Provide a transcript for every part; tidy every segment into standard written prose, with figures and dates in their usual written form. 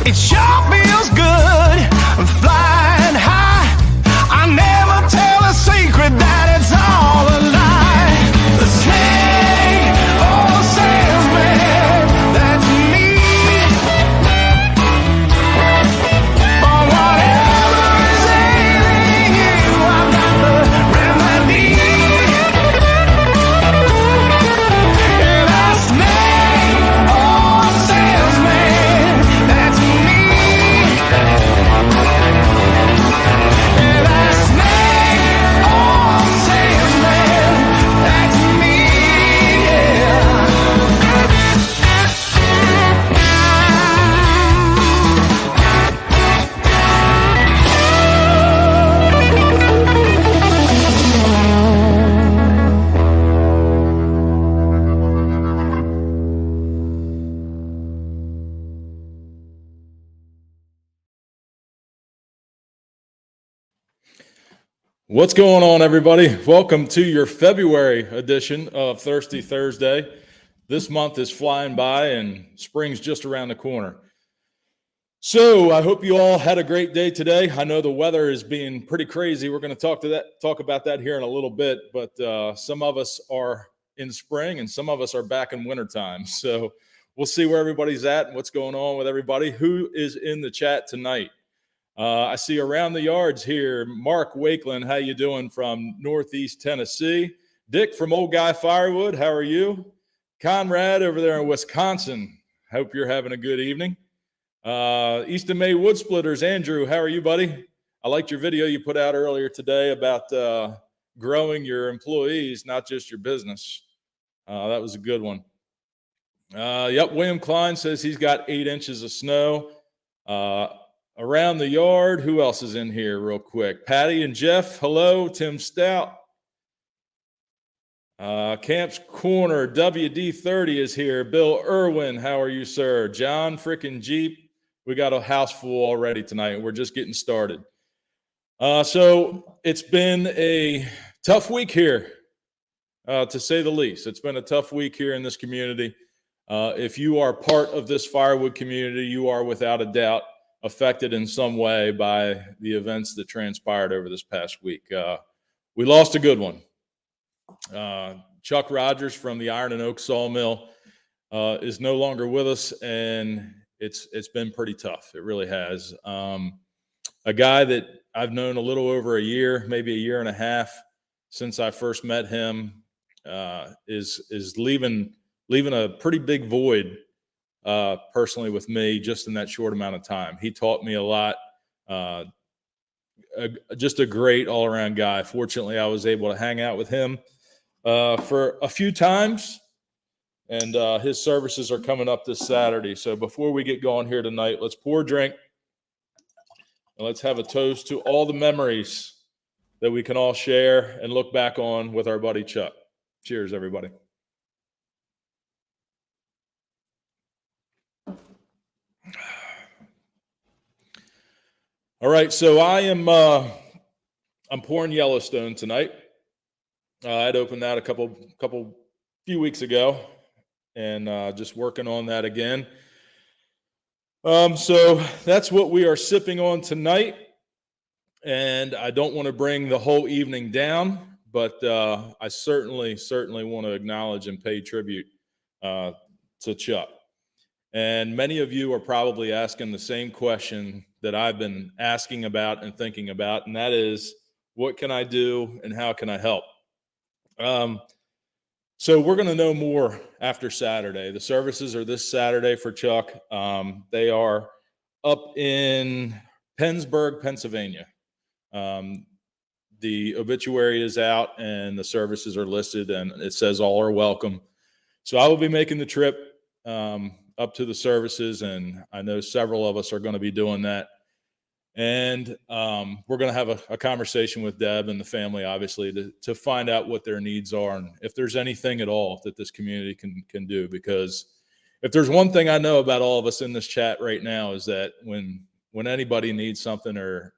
It sure feels good flying high. I never tell a secret that it's all a lie. The same old salesman, that's me. For whatever is ailing you, I've got the remedy. Yeah, that same old salesman, that's me. Yeah, that same old salesman, that's me. What's going on, everybody? Welcome to your February edition of Thirsty Thursday. This month is flying by and spring's just around the corner. So I hope you all had a great day today. I know the weather is being pretty crazy. We're going to talk about that here in a little bit, but some of us are in spring and some of us are back in wintertime. So we'll see where everybody's at and what's going on with everybody. Who is in the chat tonight? I see around the yards here, Mark Wakeland, how you doing from Northeast Tennessee? Dick from Old Guy Firewood, how are you? Conrad over there in Wisconsin, hope you're having a good evening. East and May Wood Splitters, Andrew, how are you, buddy? I liked your video you put out earlier today about growing your employees, not just your business. That was a good one. Yep, William Klein says he's got 8 inches of snow. Around the yard, who else is in here real quick? Patty and Jeff, hello. Tim Stout. Camp's Corner, WD30 is here. Bill Irwin, how are you, sir? John frickin' Jeep. We got a house full already tonight. We're just getting started. So it's been a tough week here, to say the least. It's been a tough week here in this community. If you are part of this Firewood community, you are without a doubt affected in some way by the events that transpired over this past week. We lost a good one. Chuck Rogers from the Iron and Oak Sawmill is no longer with us, and it's been pretty tough. It really has. A guy that I've known a little over a year, maybe a year and a half since I first met him, is leaving a pretty big void personally with me just in that short amount of time. He taught me a lot. Just a great all-around guy. Fortunately, I was able to hang out with him for a few times, and his services are coming up this Saturday. So before we get going here tonight, let's pour a drink and let's have a toast to all the memories that we can all share and look back on with our buddy Chuck. Cheers, everybody. All right, so I'm pouring Yellowstone tonight. I'd opened that a few weeks ago, and just working on that again. So that's what we are sipping on tonight, and I don't want to bring the whole evening down, but I certainly want to acknowledge and pay tribute to Chuck. And many of you are probably asking the same question that I've been asking about and thinking about, and that is, what can I do and how can I help? So we're going to know more after Saturday. The services are this Saturday for Chuck. They are up in Pennsburg, Pennsylvania. The obituary is out and the services are listed, and it says all are welcome. So I will be making the trip up to the services, and I know several of us are going to be doing that. And we're going to have a conversation with Deb and the family, obviously, to find out what their needs are and if there's anything at all that this community can do. Because if there's one thing I know about all of us in this chat right now is that when anybody needs something or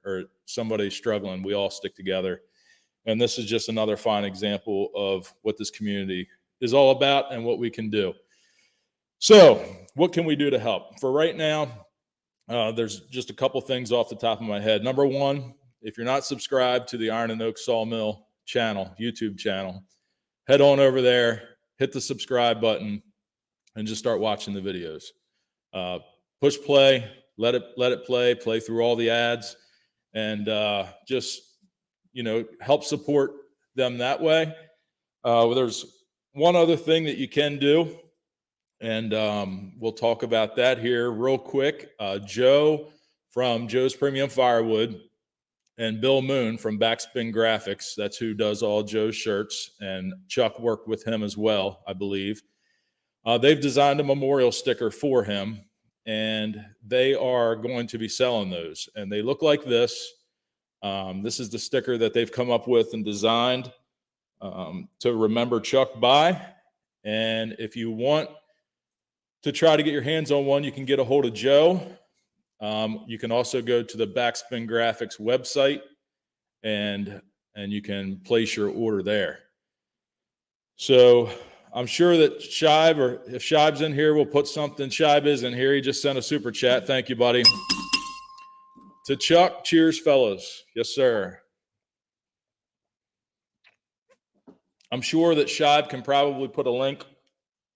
somebody's struggling, we all stick together. And this is just another fine example of what this community is all about and what we can do. So what can we do to help? For right now, there's just a couple things off the top of my head. Number one, if you're not subscribed to the Iron and Oak Sawmill channel, YouTube channel, head on over there, hit the subscribe button, and just start watching the videos. Push play, let it play through all the ads, and just, help support them that way. There's one other thing that you can do, and we'll talk about that here real quick. Joe from Joe's Premium Firewood and Bill Moon from Backspin Graphics, that's who does all Joe's shirts, and Chuck worked with him as well, I believe. They've designed a memorial sticker for him, and they are going to be selling those. And they look like this. This is the sticker that they've come up with and designed to remember Chuck by. And if you want to try to get your hands on one, you can get a hold of Joe. You can also go to the Backspin Graphics website, and you can place your order there. So I'm sure that Shibe, or if Shibe's in here, we'll put something. Shibe is in here. He just sent a super chat. Thank you, buddy. To Chuck, cheers, fellas. Yes, sir. I'm sure that Shibe can probably put a link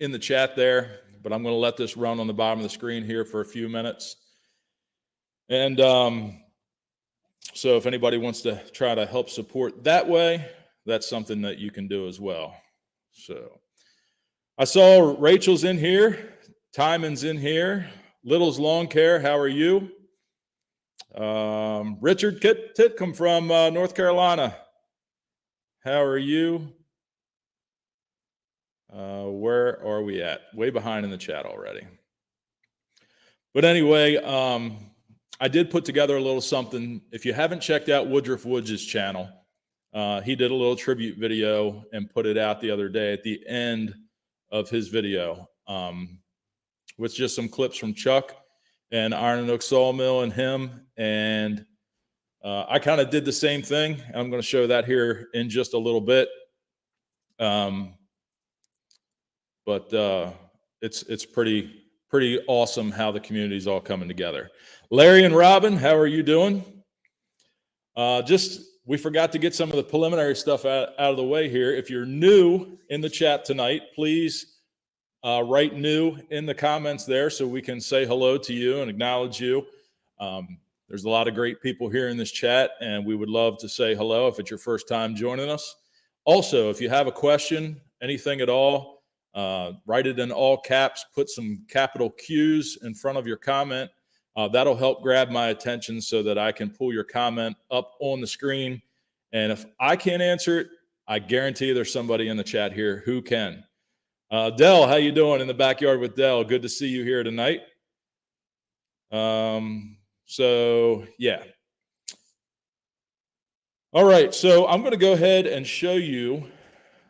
in the chat there, but I'm going to let this run on the bottom of the screen here for a few minutes. And so if anybody wants to try to help support that way, that's something that you can do as well. So I saw Rachel's in here. Timon's in here. Little's Lawn Care, how are you? Richard Titcomb from North Carolina. How are you? Where are we at? Way behind in the chat already. But anyway, I did put together a little something. If you haven't checked out Woodruff Woods' channel, he did a little tribute video and put it out the other day at the end of his video with just some clips from Chuck and Iron and Oak Sawmill and him. And I kind of did the same thing. I'm going to show that here in just a little bit. But it's pretty awesome how the community's all coming together. Larry and Robin, how are you doing? We forgot to get some of the preliminary stuff out of the way here. If you're new in the chat tonight, please write new in the comments there so we can say hello to you and acknowledge you. There's a lot of great people here in this chat, and we would love to say hello if it's your first time joining us. Also, if you have a question, anything at all, write it in all caps, put some capital Q's in front of your comment. That'll help grab my attention so that I can pull your comment up on the screen. And if I can't answer it, I guarantee there's somebody in the chat here who can. Dell, how you doing in the backyard with Dell? Good to see you here tonight. So yeah. All right, so I'm going to go ahead and show you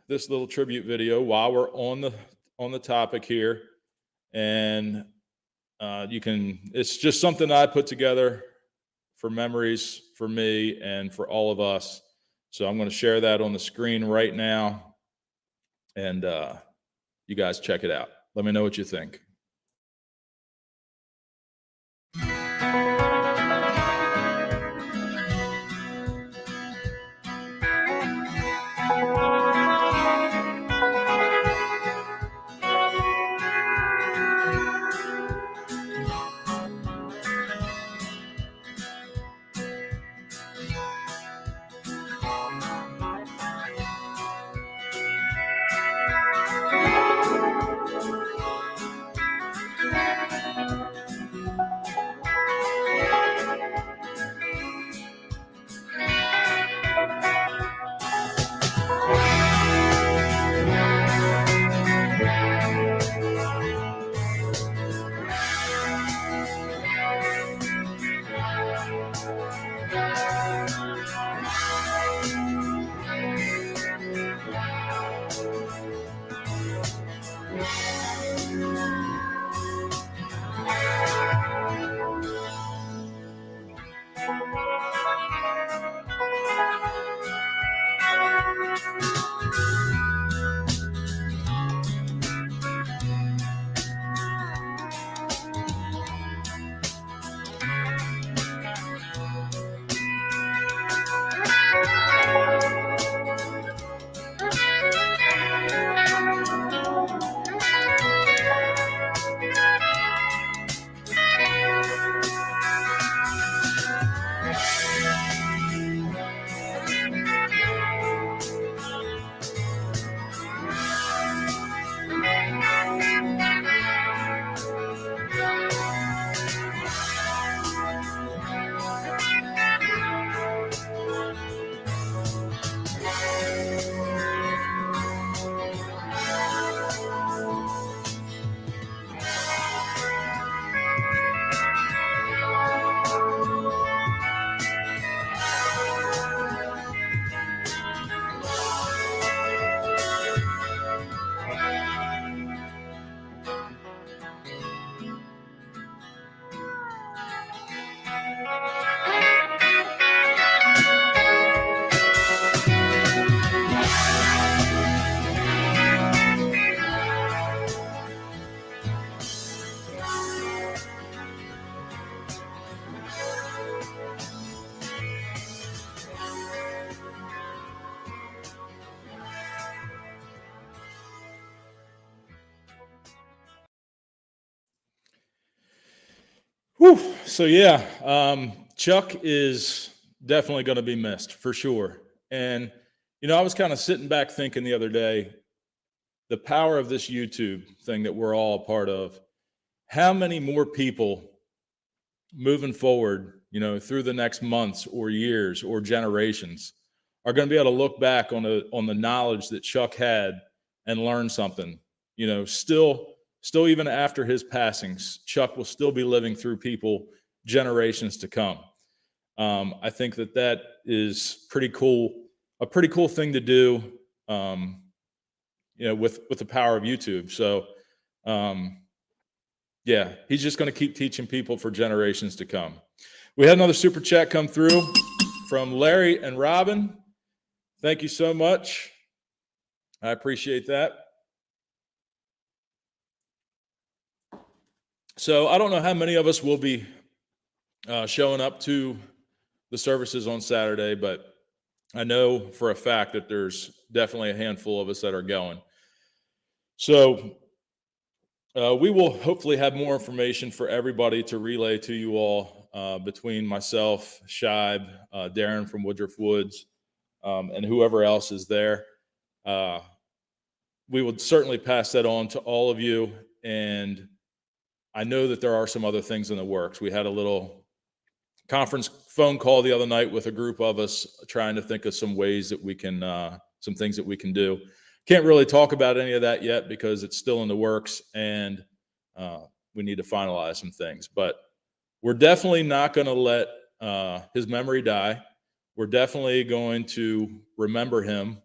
this little tribute video while we're on the topic here, and it's just something I put together for memories for me and for all of us. So I'm going to share that on the screen right now, and you guys check it out. Let me know what you think. Whew. So yeah, Chuck is definitely going to be missed for sure. And I was kind of sitting back thinking the other day, the power of this YouTube thing that we're all a part of. How many more people moving forward, through the next months or years or generations, are going to be able to look back on the knowledge that Chuck had and learn something. Still even after his passings, Chuck will still be living through people generations to come. I think that is pretty cool, a pretty cool thing to do. With the power of YouTube. So, yeah, he's just going to keep teaching people for generations to come. We had another super chat come through from Larry and Robin. Thank you so much. I appreciate that. So I don't know how many of us will be showing up to the services on Saturday, but I know for a fact that there's definitely a handful of us that are going. So we will hopefully have more information for everybody to relay to you all between myself, Shibe, Darren from Woodruff Woods, and whoever else is there. We would certainly pass that on to all of you. And I know that there are some other things in the works. We had a little conference phone call the other night with a group of us trying to think of some ways that we can, some things that we can do. Can't really talk about any of that yet because it's still in the works and we need to finalize some things. But we're definitely not going to let his memory die. We're definitely going to remember him,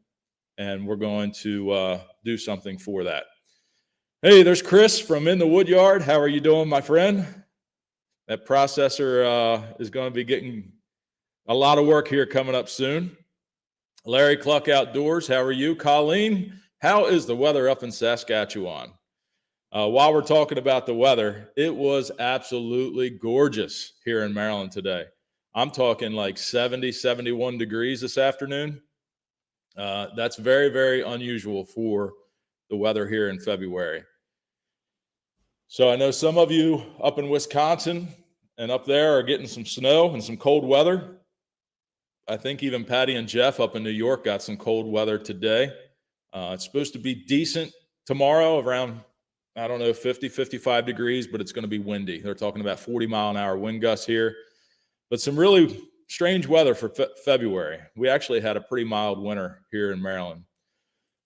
and we're going to do something for that. Hey, there's Chris from In the Woodyard. How are you doing, my friend? That processor is going to be getting a lot of work here coming up soon. Larry Cluck Outdoors, how are you? Colleen, how is the weather up in Saskatchewan? While we're talking about the weather, it was absolutely gorgeous here in Maryland today. I'm talking like 70, 71 degrees this afternoon. That's very, very unusual for the weather here in February. So I know some of you up in Wisconsin and up there are getting some snow and some cold weather. I think even Patty and Jeff up in New York got some cold weather today. It's supposed to be decent tomorrow around, 50, 55 degrees, but it's going to be windy. They're talking about 40-mile-an-hour wind gusts here. But some really strange weather for February. We actually had a pretty mild winter here in Maryland.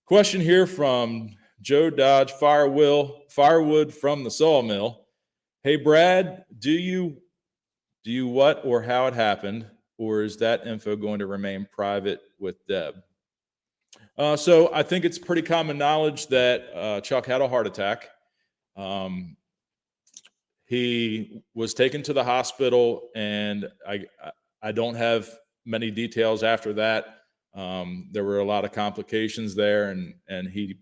Question here from Joe Dodge Firewood from the Sawmill. Hey, Brad, do you what or how it happened? Or is that info going to remain private with Deb? So I think it's pretty common knowledge that Chuck had a heart attack. He was taken to the hospital, and I don't have many details after that. There were a lot of complications there, and he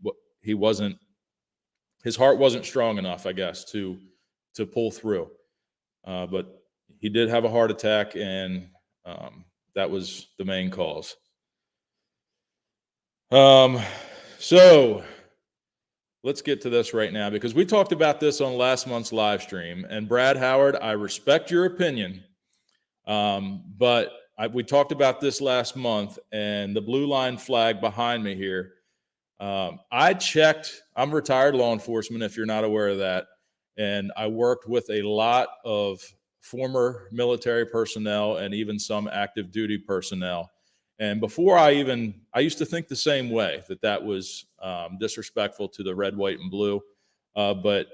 wasn't, his heart wasn't strong enough, I guess, to pull through. But he did have a heart attack, and that was the main cause. So let's get to this right now, because we talked about this on last month's live stream. And Brad Howard, I respect your opinion, but we talked about this last month, and the blue line flag behind me here. I checked. I'm retired law enforcement, if you're not aware of that, and I worked with a lot of former military personnel and even some active duty personnel. And before I used to think the same way, that was disrespectful to the red, white, and blue. But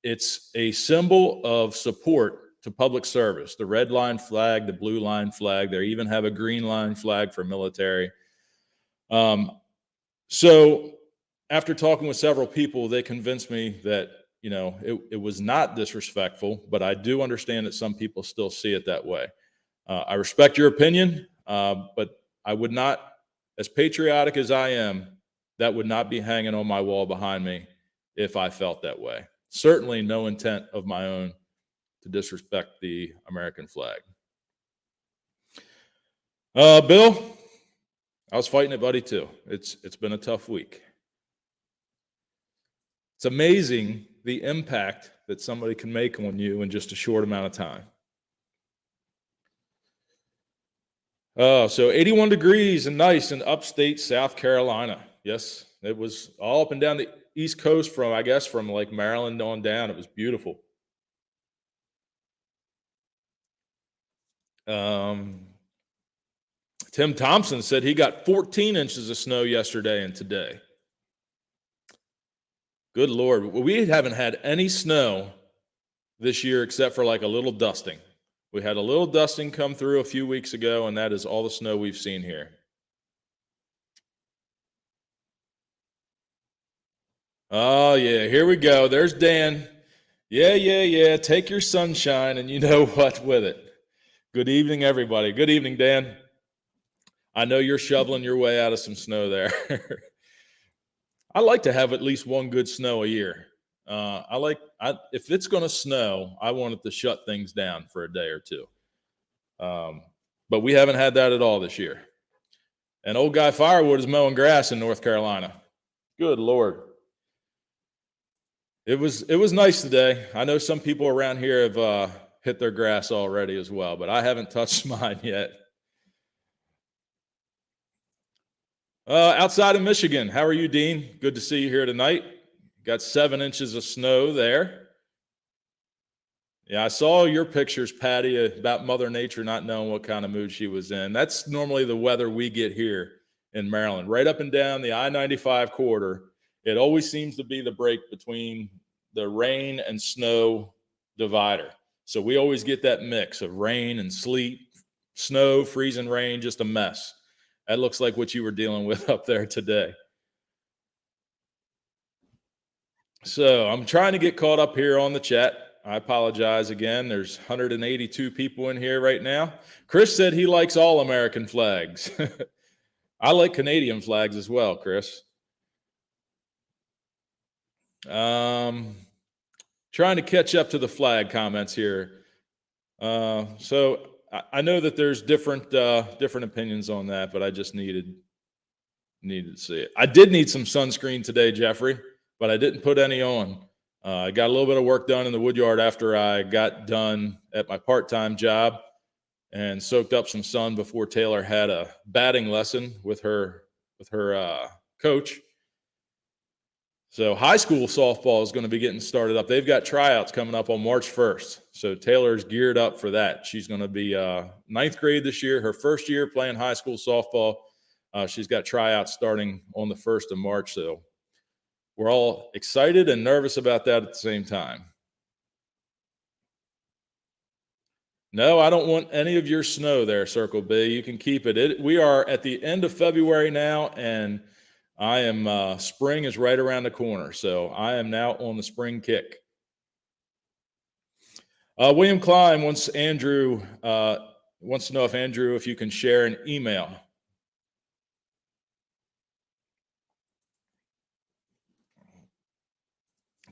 it's a symbol of support to public service. The red line flag, the blue line flag. They even have a green line flag for military. So after talking with several people, they convinced me that, it was not disrespectful, but I do understand that some people still see it that way. I respect your opinion, but I would not, as patriotic as I am, that would not be hanging on my wall behind me if I felt that way. Certainly no intent of my own to disrespect the American flag. Bill, I was fighting it, buddy, too. It's been a tough week. It's amazing the impact that somebody can make on you in just a short amount of time. Oh, so 81 degrees and nice in upstate South Carolina. Yes, it was all up and down the East Coast from like Maryland on down. It was beautiful. Tim Thompson said he got 14 inches of snow yesterday and today. Good Lord. We haven't had any snow this year except for like a little dusting. We had a little dusting come through a few weeks ago, and that is all the snow we've seen here. Oh, yeah, here we go. There's Dan. Yeah. Take your sunshine and you know what with it. Good evening, everybody. Good evening, Dan. I know you're shoveling your way out of some snow there. I like to have at least one good snow a year. If it's going to snow, I want it to shut things down for a day or two. But we haven't had that at all this year. And old guy Firewood is mowing grass in North Carolina. Good Lord. It was nice today. I know some people around here have hit their grass already as well, but I haven't touched mine yet. Outside of Michigan, how are you, Dean? Good to see you here tonight. Got 7 inches of snow there. Yeah, I saw your pictures, Patty, about Mother Nature not knowing what kind of mood she was in. That's normally the weather we get here in Maryland. Right up and down the I-95 corridor, it always seems to be the break between the rain and snow divider. So we always get that mix of rain and sleet, snow, freezing rain, just a mess. That looks like what you were dealing with up there today. So I'm trying to get caught up here on the chat. I apologize again. There's 182 people in here right now. Chris said he likes all American flags. I like Canadian flags as well, Chris. Trying to catch up to the flag comments here. So I know that there's different opinions on that, but I just needed to see it. I did need some sunscreen today, Jeffrey, but I didn't put any on. I got a little bit of work done in the Woodyard after I got done at my part-time job and soaked up some sun before Taylor had a batting lesson with her coach. So high school softball is going to be getting started up. They've got tryouts coming up on March 1st. So Taylor's geared up for that. She's going to be ninth grade this year, her first year playing high school softball. She's got tryouts starting on the 1st of March. So we're all excited and nervous about that at the same time. No, I don't want any of your snow there, Circle B. You can keep it. We are at the end of February now, and I am spring is right around the corner. So I am now on the spring kick. William Klein wants to know if Andrew, if you can share an email.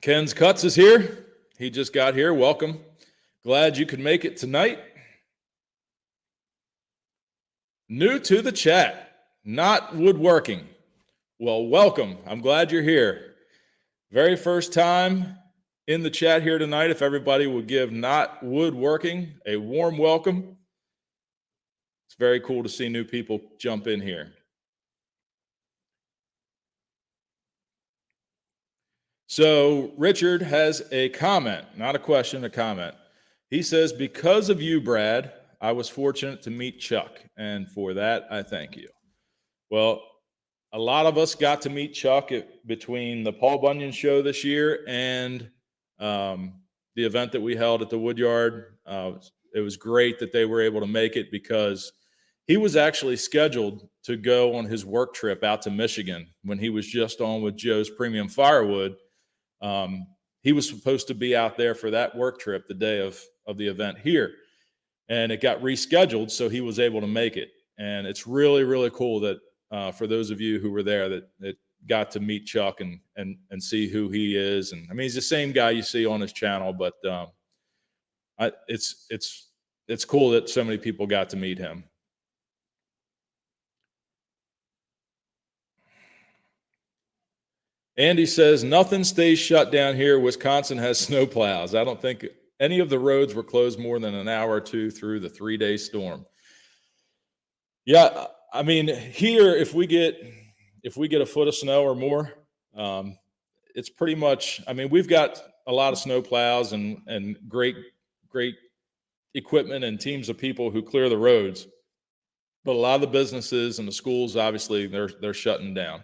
Ken's Cuts is here. He just got here. Welcome. Glad you could make it tonight. New to the chat, not woodworking. Well, welcome. I'm glad you're here. Very first time in the chat here tonight. If everybody would give Not Woodworking a warm welcome. It's very cool to see new people jump in here. So Richard has a comment, not a question, a comment. He says, because of you, Brad, I was fortunate to meet Chuck, and for that, I thank you. Well, a lot of us got to meet Chuck between the Paul Bunyan show this year and the event that we held at the Woodyard. It was great that they were able to make it because he was actually scheduled to go on his work trip out to Michigan when he was just on with Joe's Premium Firewood. He was supposed to be out there for that work trip the day of the event here, and it got rescheduled, so he was able to make it. And it's really, really cool that for those of you who were there that got to meet Chuck and see who he is. And I mean, he's the same guy you see on his channel, but it's cool that so many people got to meet him. Andy says, nothing stays shut down here. Wisconsin has snow plows. I don't think any of the roads were closed more than an hour or two through the 3-day storm. Yeah, I mean, here, if we get a foot of snow or more, it's pretty much, I mean, we've got a lot of snow plows and great equipment and teams of people who clear the roads. But a lot of the businesses and the schools, obviously, they're shutting down.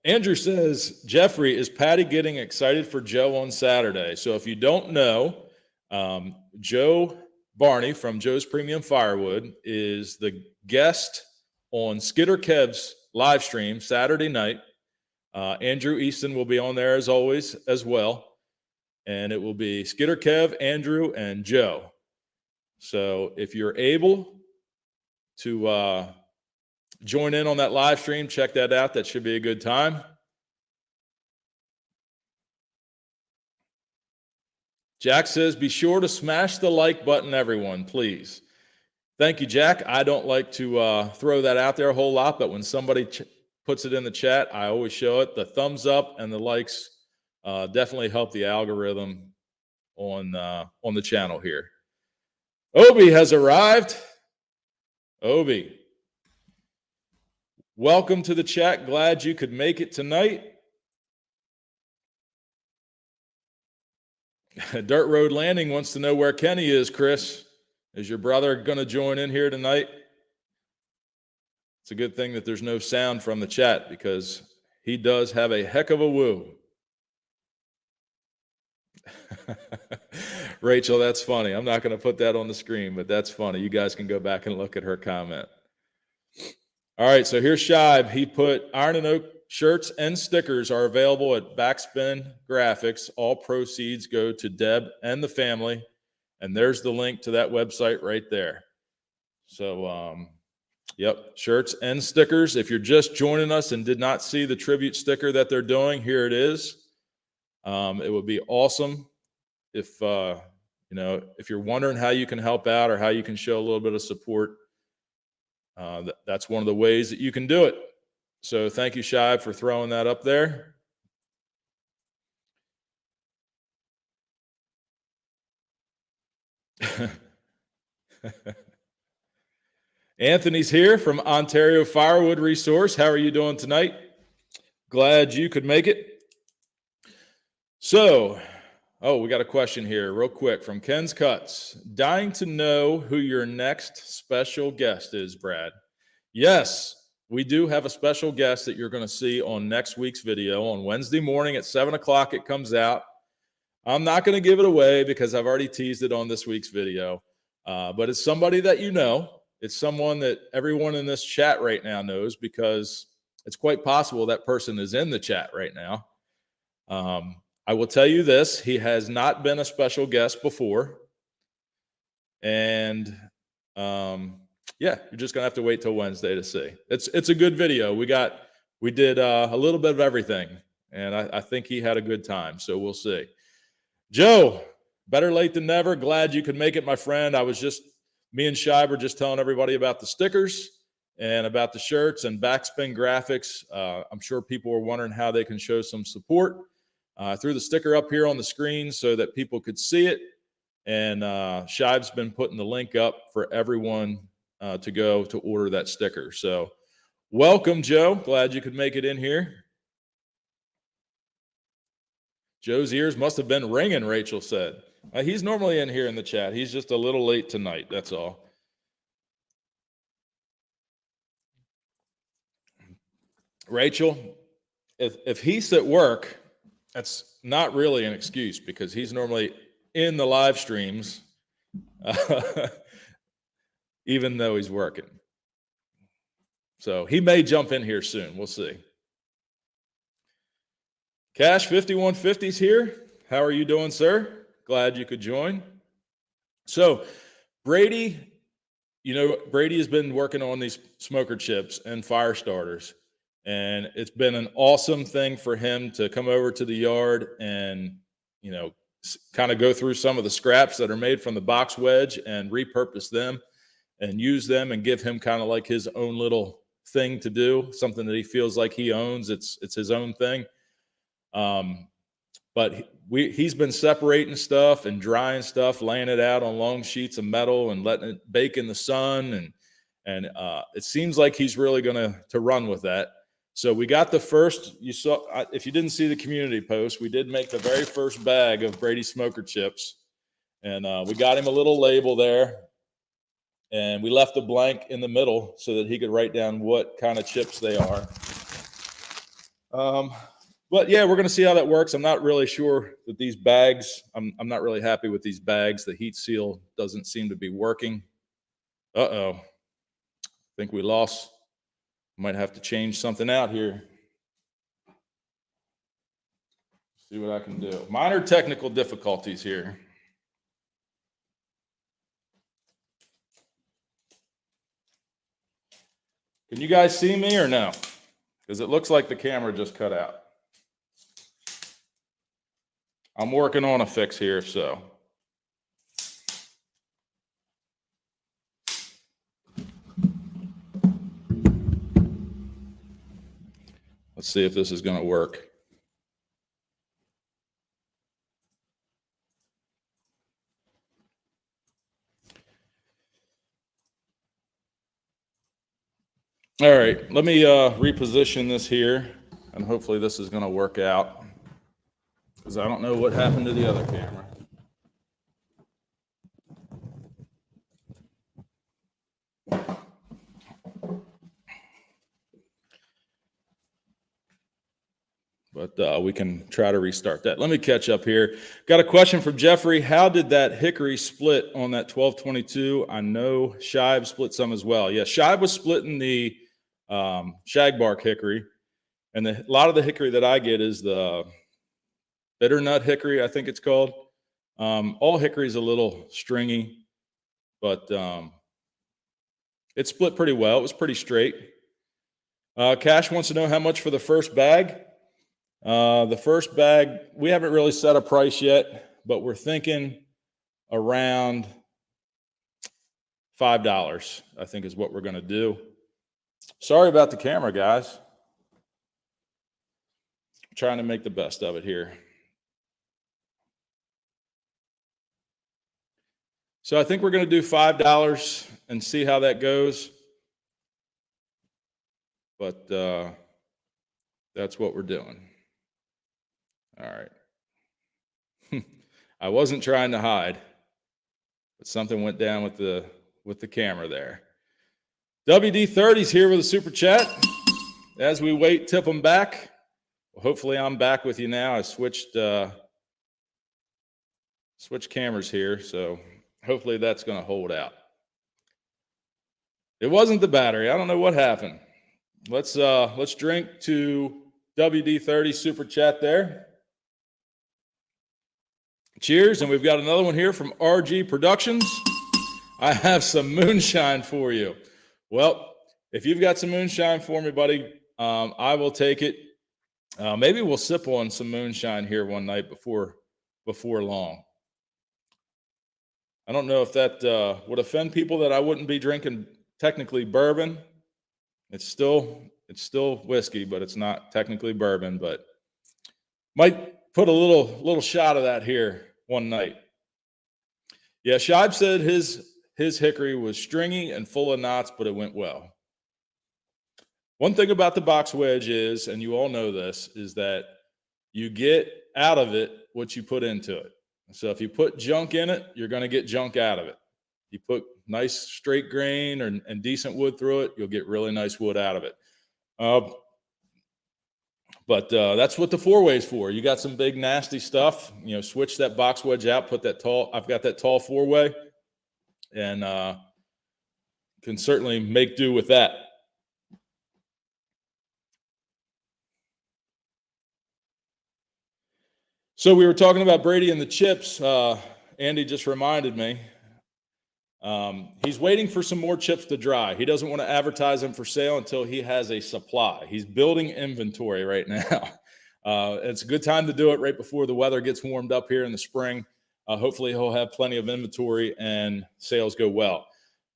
Andrew says, Jeffrey, is Patty getting excited for Joe on Saturday? So if you don't know, Joe Barney from Joe's Premium Firewood is the guest on Skidder Kev's live stream Saturday night. Andrew Easton will be on there as always as well. And it will be Skidder Kev, Andrew, and Joe. So if you're able to join in on that live stream, check that out. That should be a good time. Jack says, be sure to smash the like button, everyone, please. Thank you, Jack. I don't like to throw that out there a whole lot, but when somebody puts it in the chat, I always show it. The thumbs up and the likes definitely help the algorithm on the channel here. Obi has arrived. Obi, welcome to the chat. Glad you could make it tonight. Dirt Road Landing wants to know where Kenny is, Chris. Is your brother going to join in here tonight? It's a good thing that there's no sound from the chat because he does have a heck of a woo. Rachel, that's funny. I'm not going to put that on the screen, but that's funny. You guys can go back and look at her comment. All right, so here's Shive. He put Iron and Oak shirts and stickers are available at Backspin Graphics. All proceeds go to Deb and the family. And there's the link to that website right there. So, yep, shirts and stickers. If you're just joining us and did not see the tribute sticker that they're doing, here it is. It would be awesome if, if you're wondering how you can help out or how you can show a little bit of support. That's one of the ways that you can do it. So thank you, Shive, for throwing that up there. Anthony's here from Ontario Firewood Resource. How are you doing tonight? Glad you could make it. So, we got a question here real quick from Ken's Cuts. Dying to know who your next special guest is, Brad. Yes, we do have a special guest that you're going to see on next week's video. On Wednesday morning at 7 o'clock, it comes out. I'm not going to give it away because I've already teased it on this week's video. But it's somebody that you know. It's someone that everyone in this chat right now knows because it's quite possible that person is in the chat right now. I will tell you this. He has not been a special guest before. And you're just going to have to wait till Wednesday to see. It's a good video. We did a little bit of everything. And I think he had a good time. So we'll see. Joe, better late than never. Glad you could make it, my friend. Me and Shive were just telling everybody about the stickers and about the shirts and Backspin Graphics. I'm sure people were wondering how they can show some support. I threw the sticker up here on the screen so that people could see it. And Shive's been putting the link up for everyone to go to order that sticker. So welcome, Joe. Glad you could make it in here. Joe's ears must have been ringing, Rachel said. He's normally in here in the chat. He's just a little late tonight. That's all. Rachel, if he's at work, that's not really an excuse because he's normally in the live streams, even though he's working. So he may jump in here soon. We'll see. Cash 5150's here. How are you doing, sir? Glad you could join. So Brady, Brady has been working on these smoker chips and fire starters. And it's been an awesome thing for him to come over to the yard and, kind of go through some of the scraps that are made from the box wedge and repurpose them and use them and give him kind of like his own little thing to do, something that he feels like he owns. It's his own thing. But he's been separating stuff and drying stuff, laying it out on long sheets of metal and letting it bake in the sun. And it seems like he's really going to run with that. So we got the first, you saw, if you didn't see the community post, we did make the very first bag of Brady smoker chips. And we got him a little label there. And we left a blank in the middle so that he could write down what kind of chips they are. But yeah, we're going to see how that works. I'm not really sure that these bags, I'm not really happy with these bags. The heat seal doesn't seem to be working. Uh-oh. I think we lost. Might have to change something out here. See what I can do. Minor technical difficulties here. Can you guys see me or no? Because it looks like the camera just cut out. I'm working on a fix here, so. Let's see if this is going to work. All right, let me reposition this here, and hopefully this is going to work out, because I don't know what happened to the other camera. But we can try to restart that. Let me catch up here. Got a question from Jeffrey. How did that hickory split on that 1222? I know Shive split some as well. Yeah, Shive was splitting the shagbark hickory. And a lot of the hickory that I get is the bitter nut hickory, I think it's called. All hickory is a little stringy, but it split pretty well. It was pretty straight. Cash wants to know how much for the first bag. The first bag, we haven't really set a price yet, but we're thinking around $5, I think is what we're going to do. Sorry about the camera, guys. I'm trying to make the best of it here. So I think we're going to do $5 and see how that goes. But that's what we're doing. All right. I wasn't trying to hide, but something went down with the camera there. WD30's here with a super chat. As we wait, tip them back. Well, hopefully I'm back with you now. I switched cameras here, so hopefully that's going to hold out. It wasn't the battery. I don't know what happened. Let's drink to WD30 super chat there. Cheers, and we've got another one here from RG Productions. I have some moonshine for you. Well, if you've got some moonshine for me, buddy, I will take it. Maybe we'll sip on some moonshine here one night before long. I don't know if that would offend people that I wouldn't be drinking technically bourbon. It's still whiskey, but it's not technically bourbon, but might put a little shot of that here one night. Yeah, Shive said his hickory was stringy and full of knots, but it went well. One thing about the box wedge is, and you all know this, is that you get out of it what you put into it. So if you put junk in it, you're going to get junk out of it. You put nice straight grain and decent wood through it, you'll get really nice wood out of it. But that's what the 4-way is for. You got some big nasty stuff, switch that box wedge out, put that tall, I've got that tall 4-way, and can certainly make do with that. So we were talking about Brady and the chips. Andy just reminded me. He's waiting for some more chips to dry. He doesn't want to advertise them for sale until he has a supply. He's building inventory right now. It's a good time to do it right before the weather gets warmed up here in the spring. Hopefully he'll have plenty of inventory and sales go well.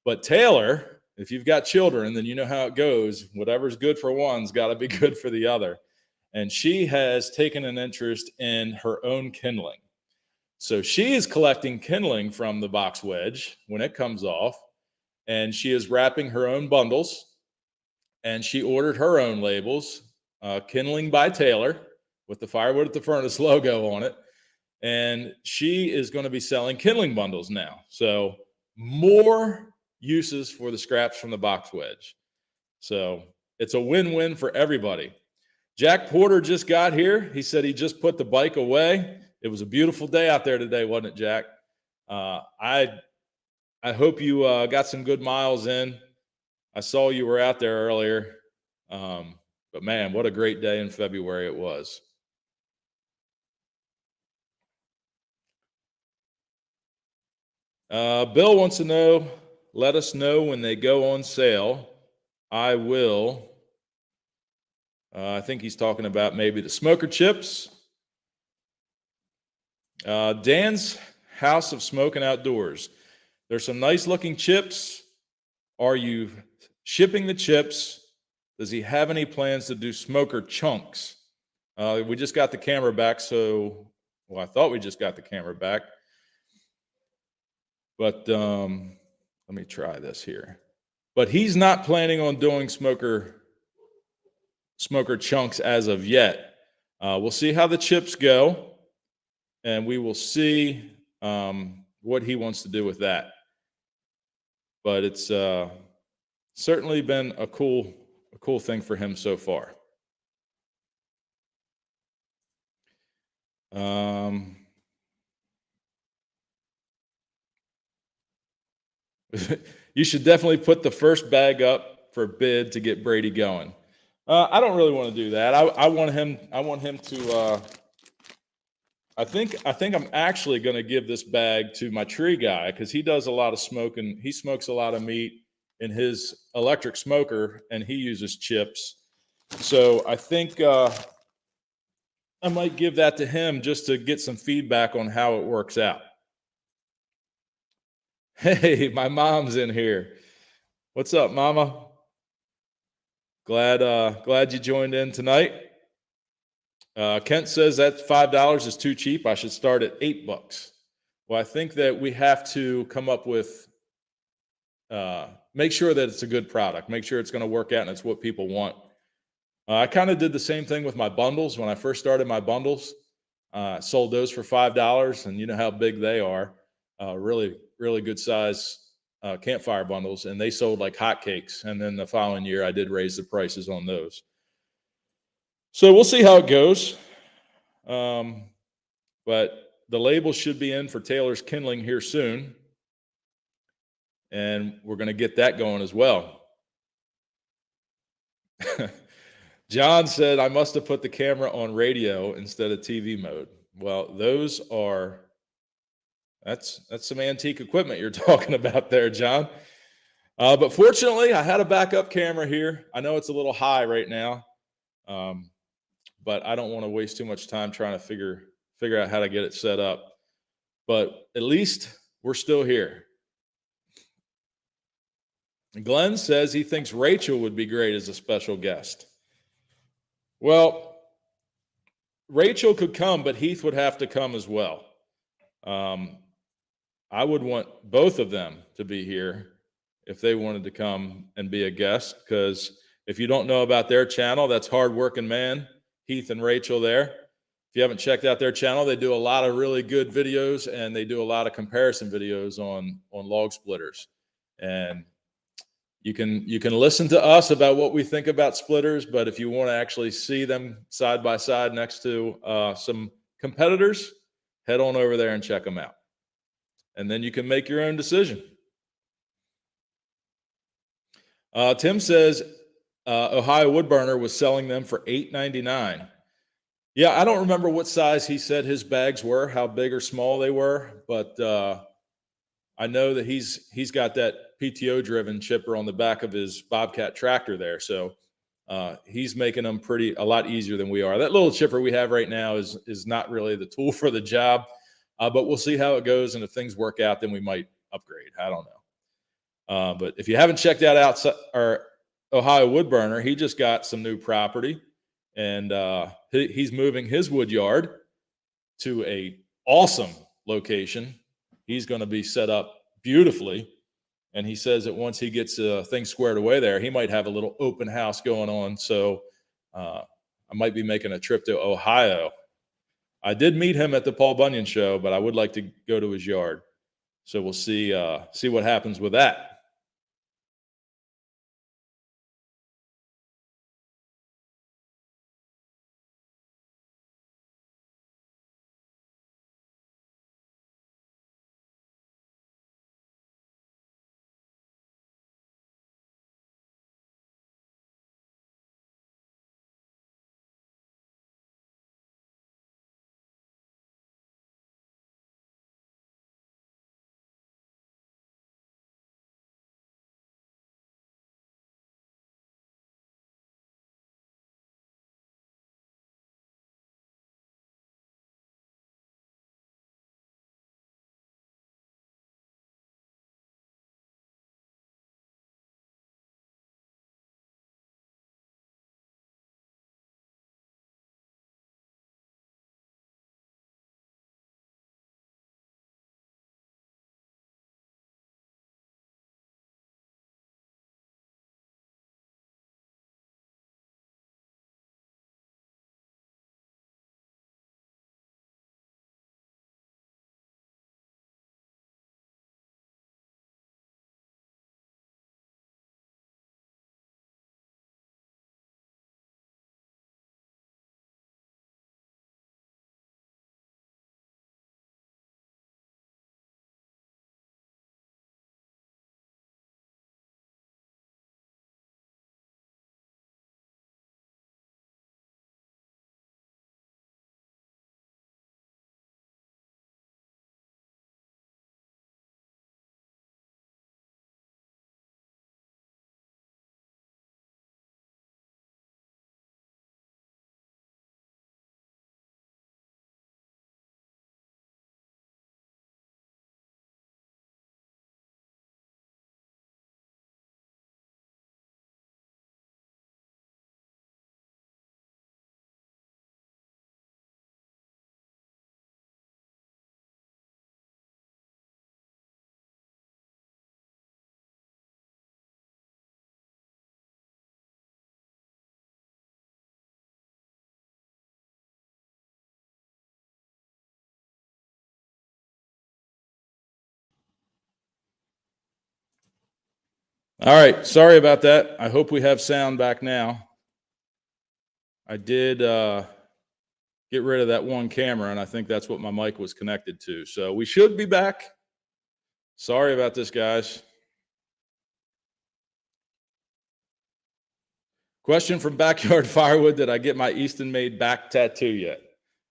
But Taylor if you've got children, then you know how it goes. Whatever's good for one's got to be good for the other. And she has taken an interest in her own kindling. So she is collecting kindling from the box wedge when it comes off, and she is wrapping her own bundles, and she ordered her own labels, Kindling by Taylor, with the Firewood at the Furnace logo on it. And she is going to be selling kindling bundles now. So more uses for the scraps from the box wedge. So it's a win-win for everybody. Jack Porter just got here. He said he just put the bike away. It was a beautiful day out there today, wasn't it, Jack? I hope you got some good miles in. I saw you were out there earlier. But man, what a great day in February it was. Bill wants to know, let us know when they go on sale. I will. I think he's talking about maybe the smoker chips. Dan's House of Smoking Outdoors. There's some nice looking chips. Are you shipping the chips? Does he have any plans to do smoker chunks? We just got the camera back, I thought we just got the camera back. But let me try this here. But he's not planning on doing smoker chunks as of yet. We'll see how the chips go, and we will see what he wants to do with that. But it's certainly been a cool thing for him so far. You should definitely put the first bag up for bid to get Brady going. I don't really want to do that. I want him to. I think I'm actually going to give this bag to my tree guy because he does a lot of smoking. He smokes a lot of meat in his electric smoker, and he uses chips. So I think I might give that to him just to get some feedback on how it works out. Hey, my mom's in here. What's up, Mama? Glad you joined in tonight. Kent says that $5 is too cheap. I should start at $8. Well, I think that we have to come up with, make sure that it's a good product, make sure it's going to work out and it's what people want. I kind of did the same thing with my bundles. When I first started my bundles, sold those for $5, and you know how big they are. Really, really good size campfire bundles, and they sold like hotcakes. And then the following year, I did raise the prices on those. So we'll see how it goes. But the label should be in for Taylor's Kindling here soon. And we're going to get that going as well. John said, I must have put the camera on radio instead of TV mode. Well, that's some antique equipment you're talking about there, John. But fortunately, I had a backup camera here. I know it's a little high right now. But I don't want to waste too much time trying to figure out how to get it set up. But at least we're still here. Glenn says he thinks Rachel would be great as a special guest. Well, Rachel could come, but Heath would have to come as well. I would want both of them to be here if they wanted to come and be a guest, because if you don't know about their channel, that's Hard Working Man, Heath and Rachel there. If you haven't checked out their channel, they do a lot of really good videos, and they do a lot of comparison videos on log splitters. And you can listen to us about what we think about splitters, but if you want to actually see them side by side next to some competitors, head on over there and check them out. And then you can make your own decision. Tim says Ohio Woodburner was selling them for $8.99. Yeah, I don't remember what size he said his bags were, how big or small they were, but I know that he's got that PTO-driven chipper on the back of his Bobcat tractor there, so he's making them a lot easier than we are. That little chipper we have right now is not really the tool for the job, but we'll see how it goes, and if things work out, then we might upgrade. I don't But if you haven't checked out outside our Ohio wood burner, he just got some new property, and he's moving his wood yard to a awesome location. He's going to be set up beautifully. And he says that once he gets things squared away there, he might have a little open house going on. So I might be making a trip to Ohio. I did meet him at the Paul Bunyan show, but I would like to go to his yard. So we'll see what happens with that. All right. Sorry about that. I hope we have sound back now. I did get rid of that one camera, and I think that's what my mic was connected to. So we should be back. Sorry about this, guys. Question from Backyard Firewood: did I get my Easton Made back tattoo yet?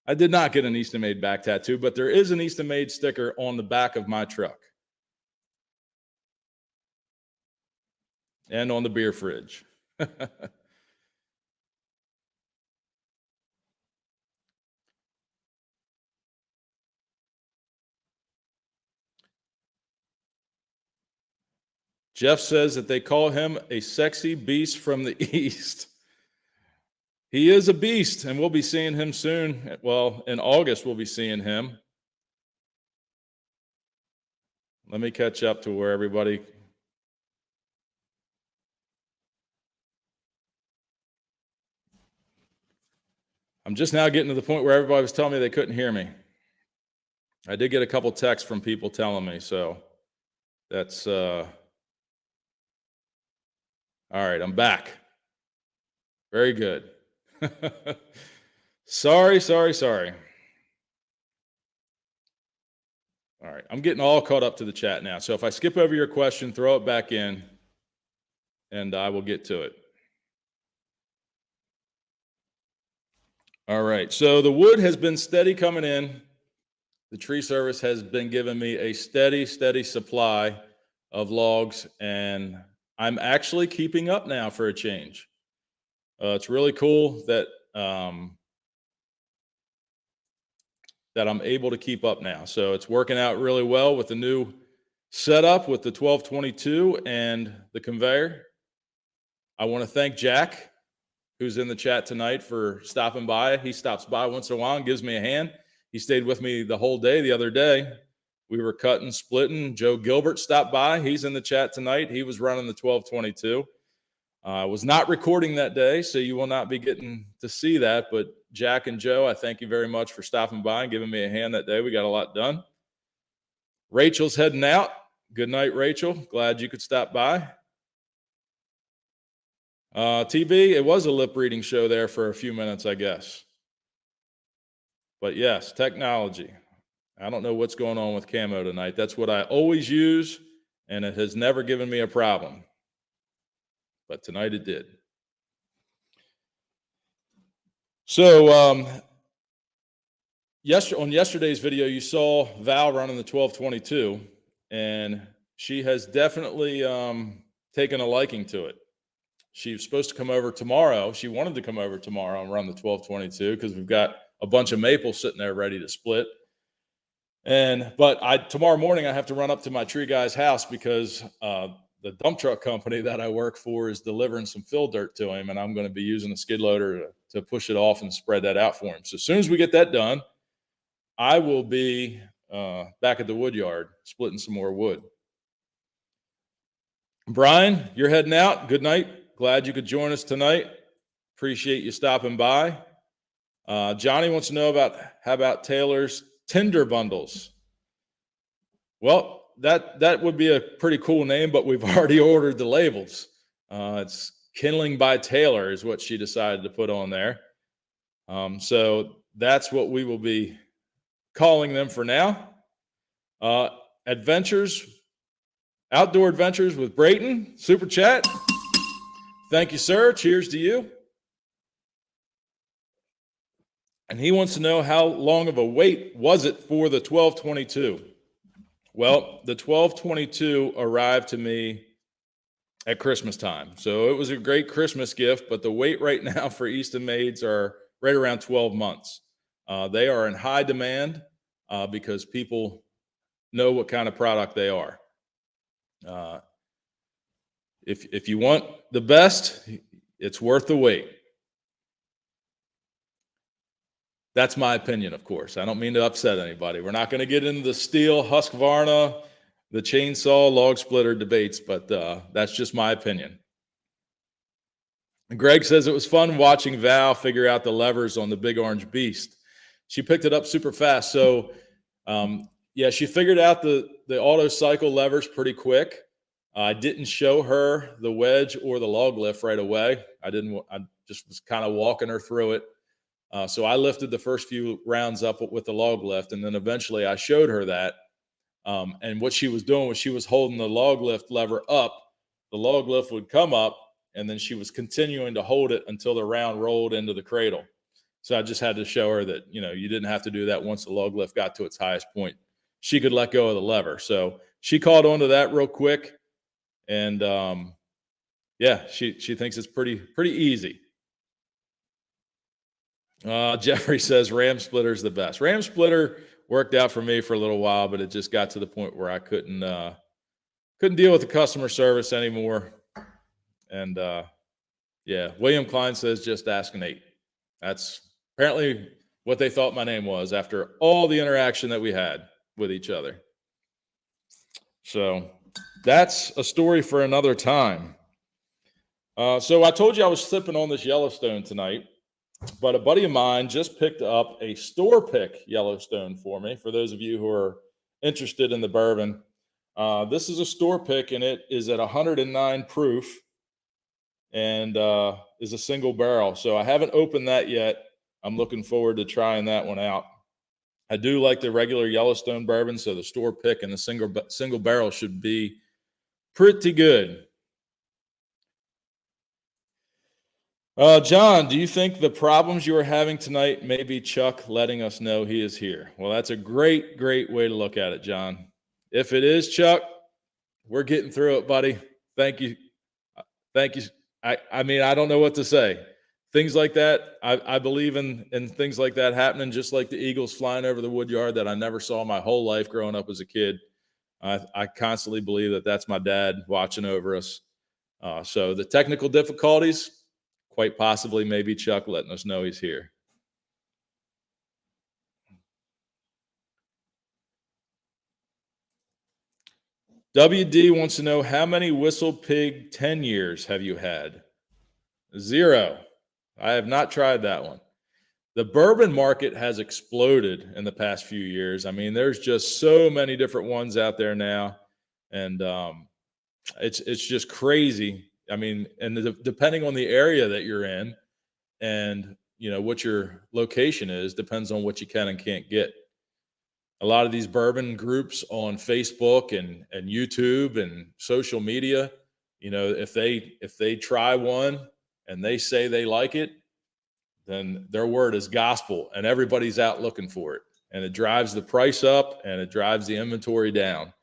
I did not get an Easton Made back tattoo, but there is an Easton Made sticker on the back of my truck and on the beer fridge. Jeff says that they call him a sexy beast from the East. He is a beast, and we'll be seeing him soon. Well, in August, we'll be seeing him. Let me catch up to where everybody. I'm just now getting to the point where everybody was telling me they couldn't hear me. I did get a couple texts from people telling me, so that's all right. I'm back. Very good. Sorry. All right, I'm getting all caught up to the chat now. So if I skip over your question, throw it back in, and I will get to it. All right, so the wood has been steady coming in. The tree service has been giving me a steady supply of logs, and I'm actually keeping up now for a change. It's really cool that that I'm able to keep up now. So it's working out really well with the new setup with the 1222 and the conveyor. I want to thank Jack, who's in the chat tonight, for stopping by. He stops by once in a while and gives me a hand. He stayed with me the whole day the other day. We were cutting, splitting. Joe Gilbert stopped by. He's in the chat tonight. He was running the 1222. I was not recording that day, so you will not be getting to see that. But Jack and Joe, I thank you very much for stopping by and giving me a hand that day. We got a lot done. Rachel's heading out. Good night, Rachel. Glad you could stop by. TB, it was a lip reading show there for a few minutes, I guess. But yes, technology. I don't know what's going on with camo tonight. That's what I always use, and it has never given me a problem. But tonight it did. So on yesterday's video, you saw Val running the 1222, and she has definitely taken a liking to it. She was supposed to come over tomorrow. She wanted to come over tomorrow and run the 1222 because we've got a bunch of maple sitting there ready to split. But tomorrow morning I have to run up to my tree guy's house because the dump truck company that I work for is delivering some fill dirt to him, and I'm going to be using a skid loader to push it off and spread that out for him. So as soon as we get that done, I will be back at the Woodyard splitting some more wood. Brian, you're heading out. Good night. Glad you could join us tonight. Appreciate you stopping by. Johnny wants to know how about Taylor's Tinder bundles? Well, that would be a pretty cool name, but we've already ordered the labels. It's Kindling by Taylor is what she decided to put on there. So that's what we will be calling them for now. Outdoor Adventures with Brayton, Super Chat. Thank you, sir. Cheers to you. And he wants to know how long of a wait was it for the 1222? Well, the 1222 arrived to me at Christmas time. So it was a great Christmas gift, but the wait right now for Easton Maids are right around 12 months. They are in high demand because people know what kind of product they are. If you want the best, it's worth the wait. That's my opinion, of course. I don't mean to upset anybody. We're not going to get into the steel, Husqvarna, the chainsaw, log splitter debates, but that's just my opinion. And Greg says it was fun watching Val figure out the levers on the big orange beast. She picked it up super fast. So, yeah, she figured out the auto cycle levers pretty quick. I didn't show her the wedge or the log lift right away. I just was kind of walking her through it. So I lifted the first few rounds up with the log lift, and then eventually I showed her that. And what she was doing was she was holding the log lift lever up. The log lift would come up, and then she was continuing to hold it until the round rolled into the cradle. So I just had to show her that, you didn't have to do that once the log lift got to its highest point. She could let go of the lever. So she caught on to that real quick. And yeah, she thinks it's pretty easy. Jeffrey says Ram Splitter is the best. Ram Splitter worked out for me for a little while, but it just got to the point where I couldn't deal with the customer service anymore. And yeah, William Klein says just ask Nate. That's apparently what they thought my name was after all the interaction that we had with each other. So that's a story for another time. So I told you I was sipping on this Yellowstone tonight. But a buddy of mine just picked up a store pick Yellowstone for me. For those of you who are interested in the bourbon, this is a store pick, and it is at 109 proof and is a single barrel. So I haven't opened that yet. I'm looking forward to trying that one out. I do like the regular Yellowstone bourbon, so the store pick and the single barrel should be pretty good. John, do you think the problems you are having tonight may be Chuck letting us know he is here? Well, that's a great way to look at it, John. If it is Chuck, we're getting through it, buddy. Thank you. Thank you. I mean, I don't know what to say. Things like that, I believe in things like that happening, just like the eagles flying over the Woodyard that I never saw my whole life growing up as a kid. I constantly believe that that's my dad watching over us. So the technical difficulties, quite possibly maybe Chuck letting us know he's here. WD wants to know, how many Whistle Pig 10 years have you had? 0. I have not tried that one. The bourbon market has exploded in the past few years. I mean, there's just so many different ones out there now, and it's just crazy. I mean, and depending on the area that you're in, and what your location is, depends on what you can and can't get. A lot of these bourbon groups on Facebook and YouTube and social media, if they try one and they say they like it, then their word is gospel, and everybody's out looking for it, and it drives the price up and it drives the inventory down.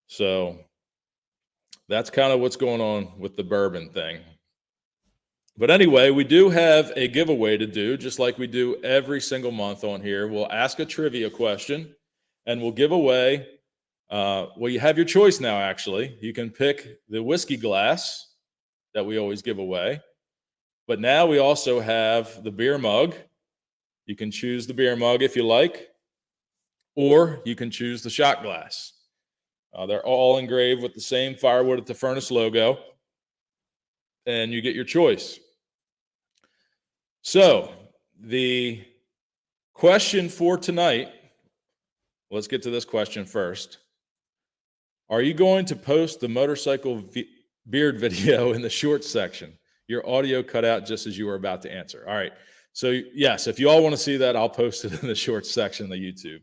So that's kind of what's going on with the bourbon thing. But anyway, we do have a giveaway to do, just like we do every single month on here. We'll ask a trivia question, and we'll give away, well, you have your choice now, actually. You can pick the whiskey glass that we always give away. But now we also have the beer mug. You can choose the beer mug if you like, or you can choose the shot glass. They're all engraved with the same Firewood at the Furnace logo, and you get your choice. So the question for tonight, let's get to this question first. Are you going to post the motorcycle beard video in the shorts section? Your audio cut out just as you were about to answer. All right. So yes, if you all want to see that, I'll post it in the shorts section of the YouTube.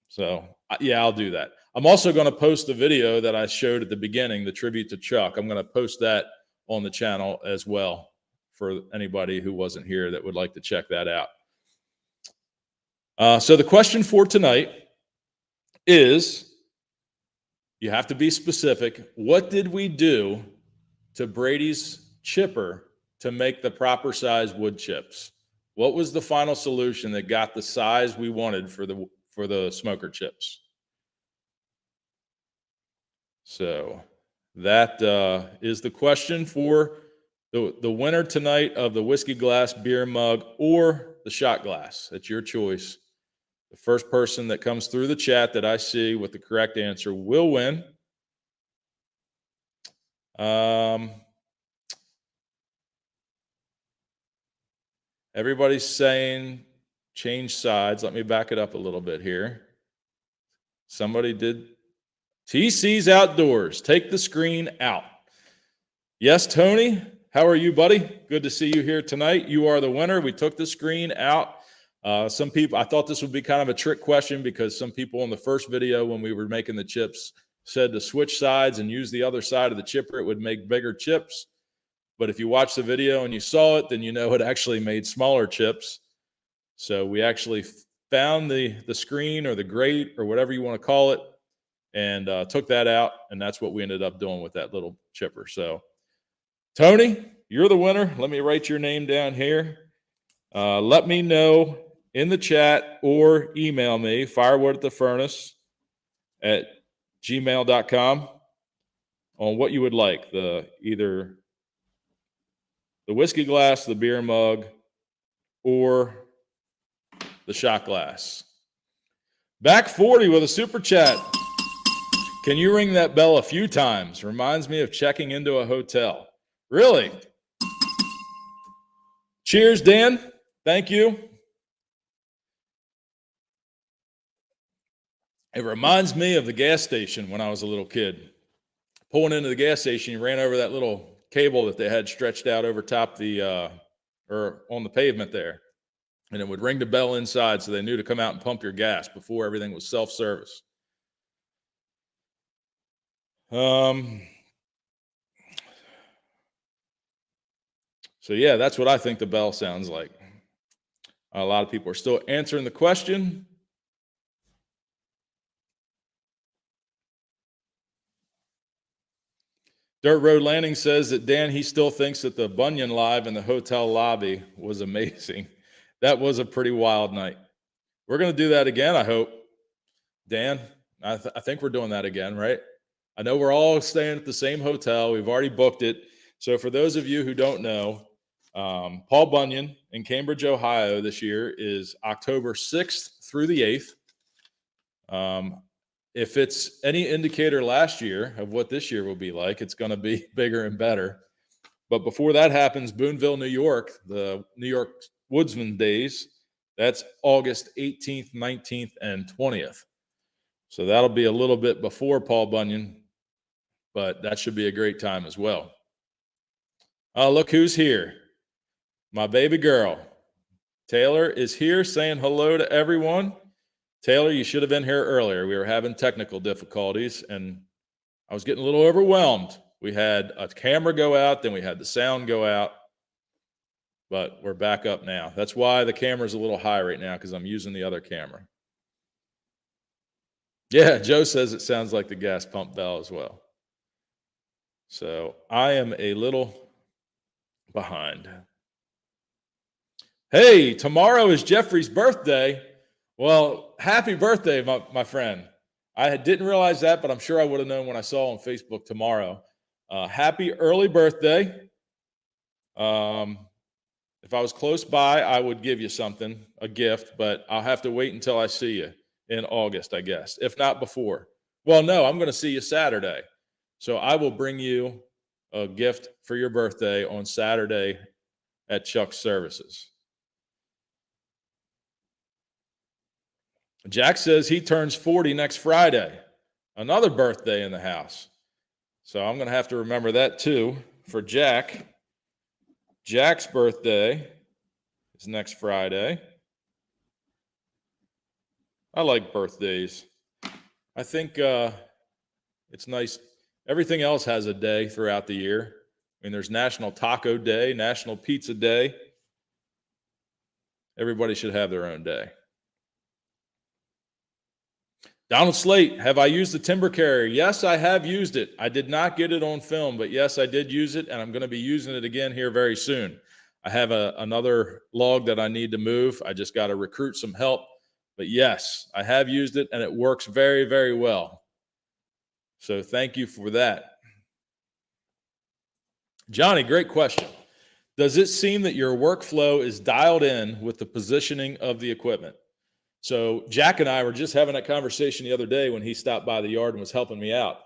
So yeah, I'll do that. I'm also going to post the video that I showed at the beginning, the tribute to Chuck. I'm going to post that on the channel as well for anybody who wasn't here that would like to check that out. So the question for tonight is, you have to be specific. What did we do to Brady's chipper to make the proper size wood chips? What was the final solution that got the size we wanted for the smoker chips? So that is the question for the winner tonight of the whiskey glass, beer mug, or the shot glass. It's your choice. The first person that comes through the chat that I see with the correct answer will win. Everybody's saying change sides. Let me back it up a little bit here. Somebody did. TC's Outdoors. Take the screen out. Yes, Tony. How are you, buddy? Good to see you here tonight. You are the winner. We took the screen out. Some people, I thought this would be kind of a trick question, because some people in the first video when we were making the chips said to switch sides and use the other side of the chipper. It would make bigger chips. But if you watch the video and you saw it, then you know it actually made smaller chips. So we actually found the screen or the grate or whatever you want to call it, and took that out. And that's what we ended up doing with that little chipper. So Tony, you're the winner. Let me write your name down here. Let me know in the chat or email me, firewood@thefurnace@gmail.com, on what you would like, either the whiskey glass, the beer mug, or the shot glass. Back 40 with a super chat. Can you ring that bell a few times? Reminds me of checking into a hotel. Really? Cheers, Dan. Thank you. It reminds me of the gas station when I was a little kid. Pulling into the gas station, you ran over that little cable that they had stretched out over top or on the pavement there. And it would ring the bell inside, so they knew to come out and pump your gas before everything was self-service. So yeah, that's what I think the bell sounds like. A lot of people are still answering the question. Dirt Road Landing says that Dan, he still thinks that the Bunyan Live in the hotel lobby was amazing. That was a pretty wild night. We're going to do that again, I hope. Dan, I think we're doing that again, right? I know we're all staying at the same hotel. We've already booked it. So for those of you who don't know, Paul Bunyan in Cambridge, Ohio this year is October 6th through the 8th. If it's any indicator last year of what this year will be like, it's going to be bigger and better. But before that happens, Boonville, New York, the New York Woodsman Days, that's August 18th, 19th, and 20th. So that'll be a little bit before Paul Bunyan, but that should be a great time as well. Look who's here. My baby girl. Taylor is here saying hello to everyone. Taylor, you should have been here earlier. We were having technical difficulties, and I was getting a little overwhelmed. We had a camera go out, then we had the sound go out, but we're back up now. That's why the camera's a little high right now, because I'm using the other camera. Yeah, Joe says it sounds like the gas pump bell as well. So I am a little behind. Hey, tomorrow is Jeffrey's birthday. Well, happy birthday, my friend. I didn't realize that, but I'm sure I would have known when I saw on Facebook tomorrow. Happy early birthday. If I was close by, I would give you something, a gift, but I'll have to wait until I see you in August, I guess, if not before. Well, no, I'm going to see you Saturday. So I will bring you a gift for your birthday on Saturday at Chuck's Services. Jack says he turns 40 next Friday. Another birthday in the house. So I'm going to have to remember that too for Jack. Jack's birthday is next Friday. I like birthdays. I think it's nice. Everything else has a day throughout the year. I mean, there's National Taco Day, National Pizza Day. Everybody should have their own day. Donald Slate, have I used the timber carrier? Yes, I have used it. I did not get it on film, but yes, I did use it, and I'm going to be using it again here very soon. I have another log that I need to move. I just got to recruit some help. But yes, I have used it, and it works very, very well. So thank you for that. Johnny, great question. Does it seem that your workflow is dialed in with the positioning of the equipment? So Jack and I were just having that conversation the other day when he stopped by the yard and was helping me out.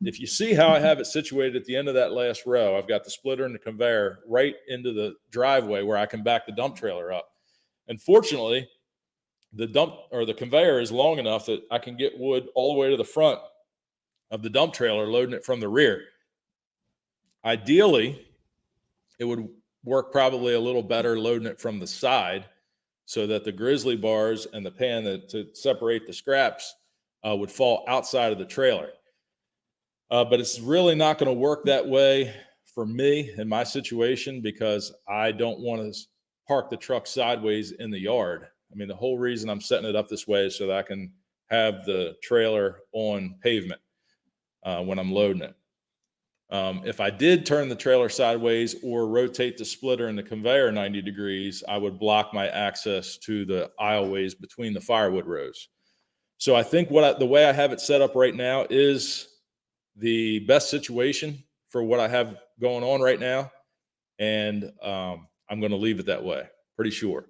If you see how I have it situated at the end of that last row, I've got the splitter and the conveyor right into the driveway where I can back the dump trailer up. And fortunately, the conveyor is long enough that I can get wood all the way to the front of the dump trailer, loading it from the rear. Ideally, it would work probably a little better loading it from the side, so that the grizzly bars and the pan to separate the scraps would fall outside of the trailer. But it's really not going to work that way for me in my situation, because I don't want to park the truck sideways in the yard. I mean, the whole reason I'm setting it up this way is so that I can have the trailer on pavement when I'm loading it. If I did turn the trailer sideways or rotate the splitter and the conveyor 90 degrees, I would block my access to the aisleways between the firewood rows. So I think the way I have it set up right now is the best situation for what I have going on right now. And I'm going to leave it that way, pretty sure.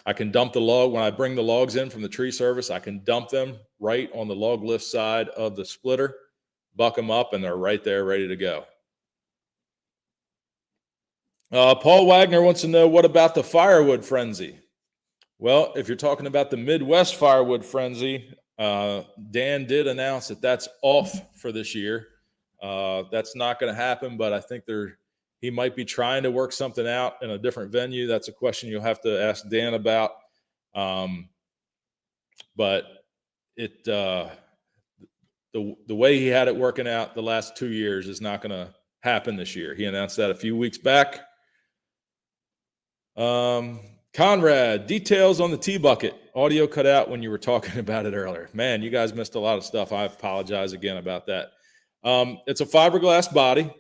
I can dump the log. When I bring the logs in from the tree service, I can dump them right on the log lift side of the splitter, buck them up, and they're right there ready to go. Paul Wagner wants to know, what about the firewood frenzy? Well, if you're talking about the Midwest firewood frenzy, Dan did announce that that's off for this year. That's not going to happen, but I think he might be trying to work something out in a different venue. That's a question you'll have to ask Dan about. But the way he had it working out the last 2 years is not going to happen this year. He announced that a few weeks back. Conrad, details on the T-bucket. Audio cut out when you were talking about it earlier. Man, you guys missed a lot of stuff. I apologize again about that. It's a fiberglass body.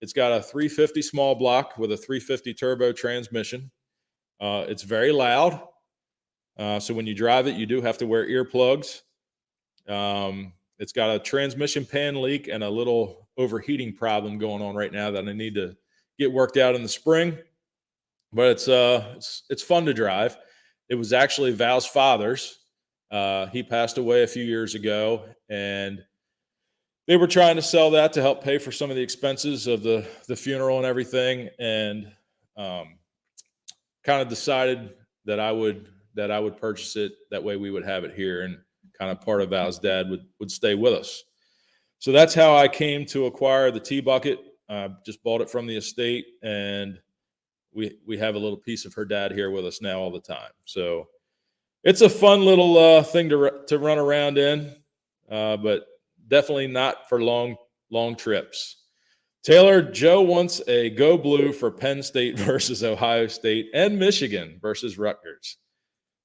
It's got a 350 small block with a 350 turbo transmission. It's very loud. So when you drive it, you do have to wear earplugs. It's got a transmission pan leak and a little overheating problem going on right now that I need to get worked out in the spring. But it's fun to drive. It was actually Val's father's. He passed away a few years ago, and they were trying to sell that to help pay for some of the expenses of the funeral and everything, and kind of decided that I would purchase it. That way we would have it here, and kind of part of Val's dad would stay with us. So that's how I came to acquire the tea bucket. Just bought it from the estate, and we have a little piece of her dad here with us now all the time. So it's a fun little thing to run around in, but definitely not for long trips. Taylor, Joe wants a go blue for Penn State versus Ohio State and Michigan versus Rutgers.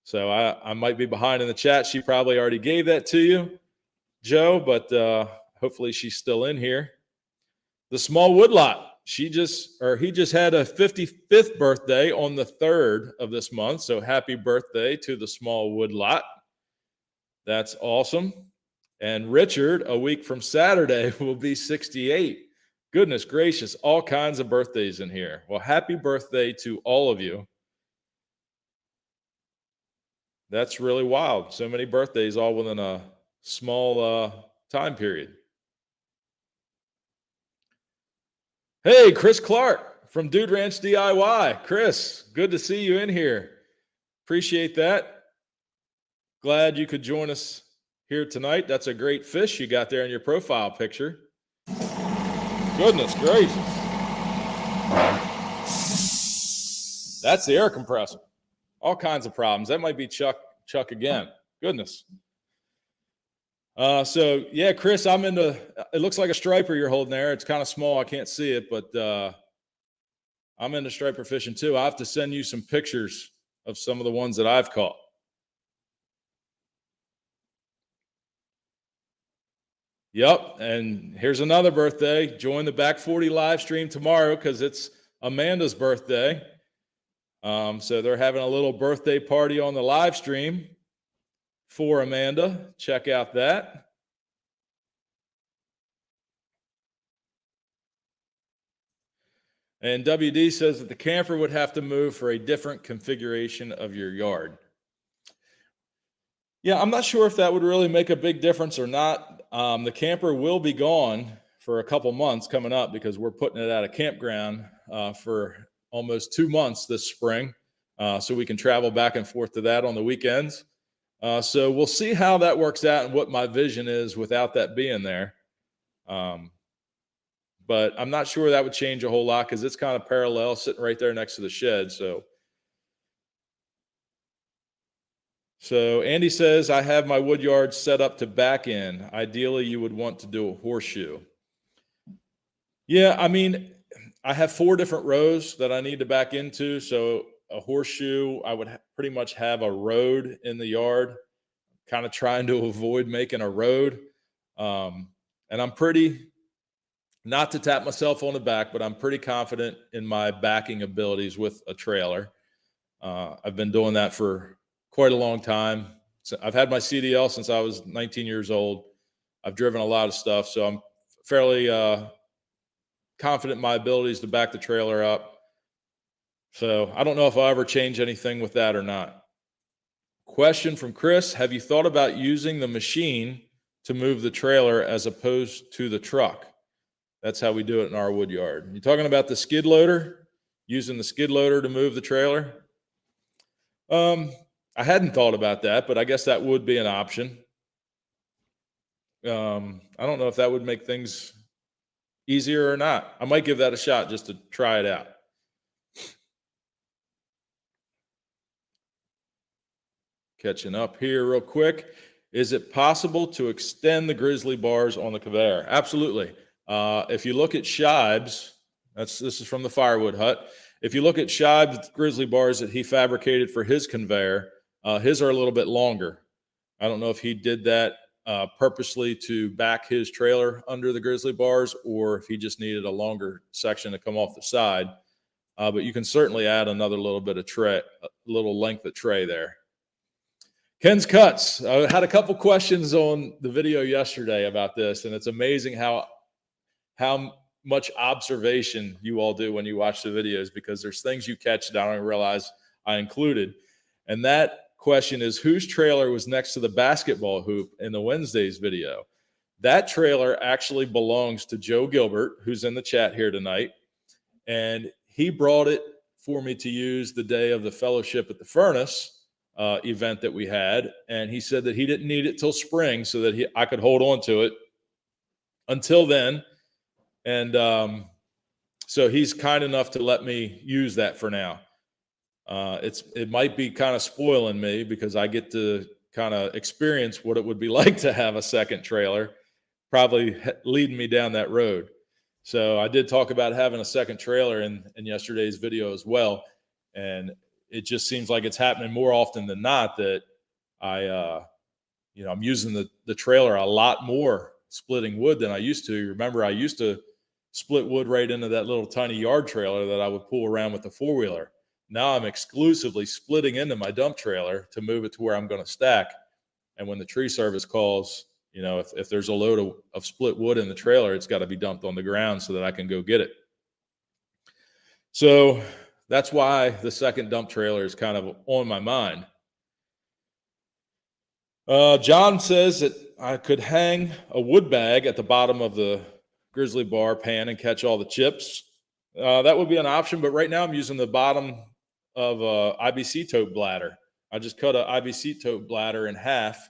So I might be behind in the chat. She probably already gave that to you, Joe, but hopefully she's still in here. The Small Woodlot, he just had a 55th birthday on the 3rd of this month. So happy birthday to the Small Woodlot. That's awesome. And Richard, a week from Saturday, will be 68. Goodness gracious, all kinds of birthdays in here. Well, happy birthday to all of you. That's really wild. So many birthdays all within a small time period. Hey, Chris Clark from Dude Ranch DIY. Chris, good to see you in here. Appreciate that. Glad you could join us here tonight. That's a great fish you got there in your profile picture. Goodness gracious. That's the air compressor. All kinds of problems. That might be Chuck again. Goodness. So yeah, Chris, it looks like a striper you're holding there. It's kind of small. I can't see it, but I'm into striper fishing too. I have to send you some pictures of some of the ones that I've caught. Yep. And here's another birthday. Join the Back 40 live stream tomorrow because it's Amanda's birthday. So they're having a little birthday party on the live stream for Amanda. Check out that. And WD says that the camper would have to move for a different configuration of your yard. Yeah, I'm not sure if that would really make a big difference or not. The camper will be gone for a couple months coming up because we're putting it at a campground for almost 2 months this spring. So we can travel back and forth to that on the weekends. So we'll see how that works out and what my vision is without that being there. But I'm not sure that would change a whole lot because it's kind of parallel sitting right there next to the shed. So Andy says, I have my Woodyard set up to back in. Ideally, you would want to do a horseshoe. Yeah, I mean, I have 4 different rows that I need to back into. So a horseshoe, I would pretty much have a road in the yard, kind of trying to avoid making a road. And I'm pretty, not to tap myself on the back, but I'm pretty confident in my backing abilities with a trailer. I've been doing that for quite a long time. So I've had my CDL since I was 19 years old. I've driven a lot of stuff, so I'm fairly confident in my abilities to back the trailer up. So I don't know if I'll ever change anything with that or not. Question from Chris, have you thought about using the machine to move the trailer as opposed to the truck? That's how we do it in our wood yard. You talking about the skid loader? Using the skid loader to move the trailer? I hadn't thought about that, but I guess that would be an option. I don't know if that would make things easier or not. I might give that a shot just to try it out. Catching up here real quick. Is it possible to extend the grizzly bars on the conveyor? Absolutely. If you look at Shibe's, this is from the Firewood hut. If you look at Shibe's grizzly bars that he fabricated for his conveyor, his are a little bit longer. I don't know if he did that purposely to back his trailer under the grizzly bars or if he just needed a longer section to come off the side. But you can certainly add another little bit of tray, a little length of tray there. Ken's Cuts. I had a couple questions on the video yesterday about this, and it's amazing how much observation you all do when you watch the videos, because there's things you catch that I don't realize I included. And that question is, whose trailer was next to the basketball hoop in the Wednesday's video? That trailer actually belongs to Joe Gilbert, who's in the chat here tonight. And he brought it for me to use the day of the Fellowship at the Furnace event that we had. And he said that he didn't need it till spring so that I could hold on to it until then. And so he's kind enough to let me use that for now. It might be kind of spoiling me because I get to kind of experience what it would be like to have a second trailer, probably leading me down that road. So I did talk about having a second trailer in yesterday's video as well. And it just seems like it's happening more often than not that I'm using the trailer a lot more splitting wood than I used to. Remember, I used to split wood right into that little tiny yard trailer that I would pull around with the four-wheeler. Now I'm exclusively splitting into my dump trailer to move it to where I'm going to stack. And when the tree service calls, if there's a load of split wood in the trailer, it's got to be dumped on the ground so that I can go get it. So that's why the second dump trailer is kind of on my mind. John says that I could hang a wood bag at the bottom of the grizzly bar pan and catch all the chips. That would be an option, but right now I'm using the bottom of a IBC tote bladder. I just cut a IBC tote bladder in half,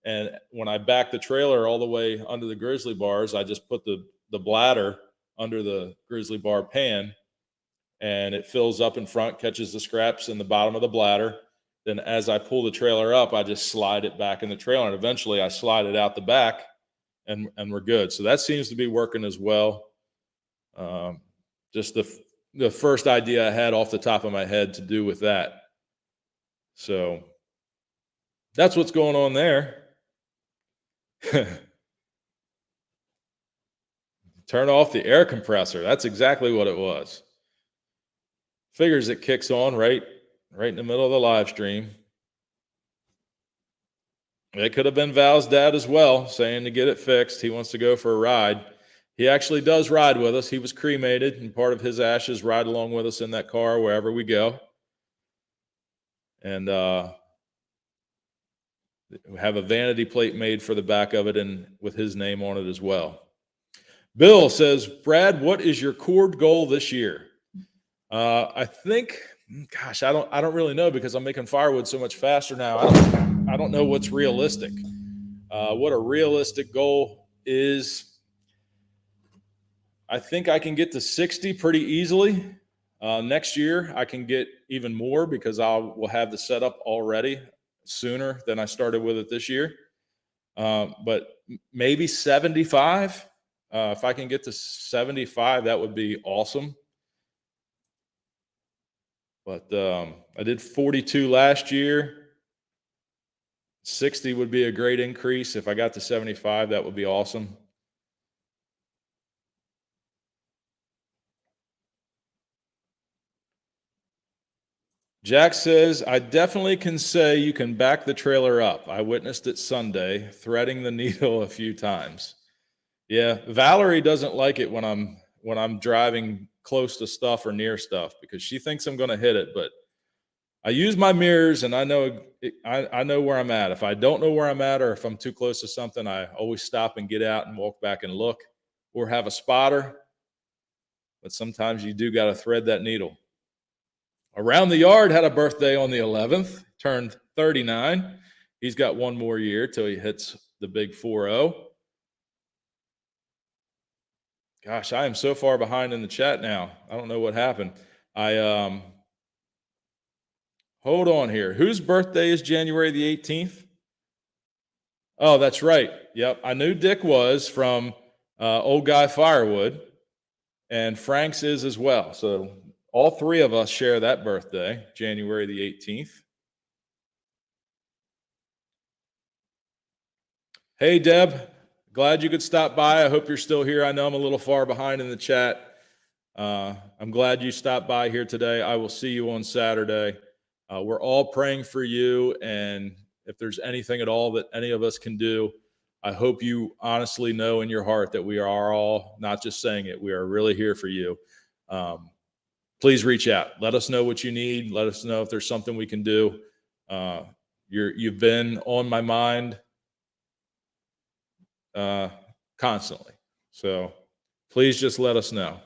and when I back the trailer all the way under the grizzly bars, I just put the bladder under the grizzly bar pan, and it fills up in front, catches the scraps in the bottom of the bladder. Then as I pull the trailer up, I just slide it back in the trailer, and eventually I slide it out the back, and we're good. So that seems to be working as well. Just the first idea I had off the top of my head to do with that. So that's what's going on there. Turn off the air compressor. That's exactly what it was. Figures it kicks on right in the middle of the live stream. It could have been Val's dad as well, saying to get it fixed. He wants to go for a ride. He actually does ride with us. He was cremated, and part of his ashes ride along with us in that car wherever we go. And we have a vanity plate made for the back of it and with his name on it as well. Bill says, Brad, what is your cord goal this year? I think, gosh, I don't really know, because I'm making firewood so much faster now. I don't know what's realistic. What a realistic goal is, I think I can get to 60 pretty easily. Next year, I can get even more because I will have the setup already sooner than I started with it this year. But maybe 75. If I can get to 75, that would be awesome. But I did 42 last year. 60 would be a great increase. If I got to 75, that would be awesome. Jack says, I definitely can say you can back the trailer up. I witnessed it Sunday, threading the needle a few times. Yeah, Valerie doesn't like it when I'm driving close to stuff or near stuff, because she thinks I'm going to hit it. But I use my mirrors, and I know where I'm at. If I don't know where I'm at, or if I'm too close to something, I always stop and get out and walk back and look, or have a spotter. But sometimes you do got to thread that needle. Around the Yard had a birthday on the 11th, turned 39. He's got one more year till he hits the big 4-0. Gosh, I am so far behind in the chat now. I don't know what happened. Hold on here. Whose birthday is January the 18th? Oh, that's right. Yep. I knew Dick was from Old Guy Firewood, and Frank's is as well. So all three of us share that birthday, January the 18th. Hey, Deb. Glad you could stop by. I hope you're still here. I know I'm a little far behind in the chat. I'm glad you stopped by here today. I will see you on Saturday. We're all praying for you, and if there's anything at all that any of us can do, I hope you honestly know in your heart that we are all not just saying it. We are really here for you. Please reach out. Let us know what you need. Let us know if there's something we can do. You've been on my mind constantly. So please just let us know.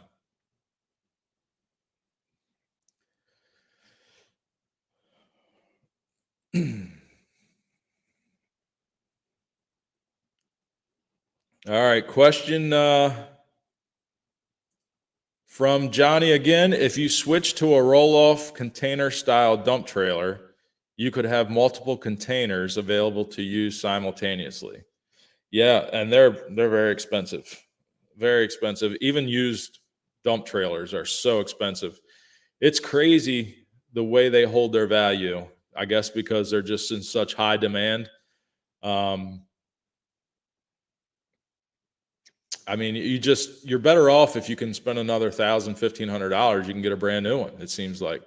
All right, question from Johnny again. If you switch to a roll-off container style dump trailer, you could have multiple containers available to use simultaneously. Yeah, and they're very expensive. Very expensive. Even used dump trailers are so expensive. It's crazy the way they hold their value, I guess because they're just in such high demand. I mean, you're better off if you can spend another $1,000, $1,500. You can get a brand new one. It seems like.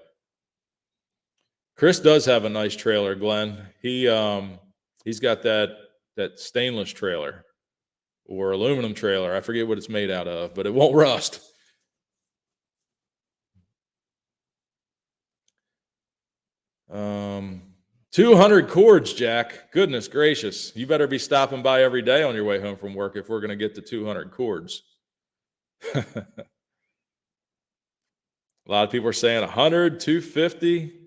Chris does have a nice trailer, Glenn. He's got that stainless trailer or aluminum trailer. I forget what it's made out of, but it won't rust. Um, 200 cords, Jack. Goodness gracious. You better be stopping by every day on your way home from work if we're going to get to 200 cords. A lot of people are saying 100, 250.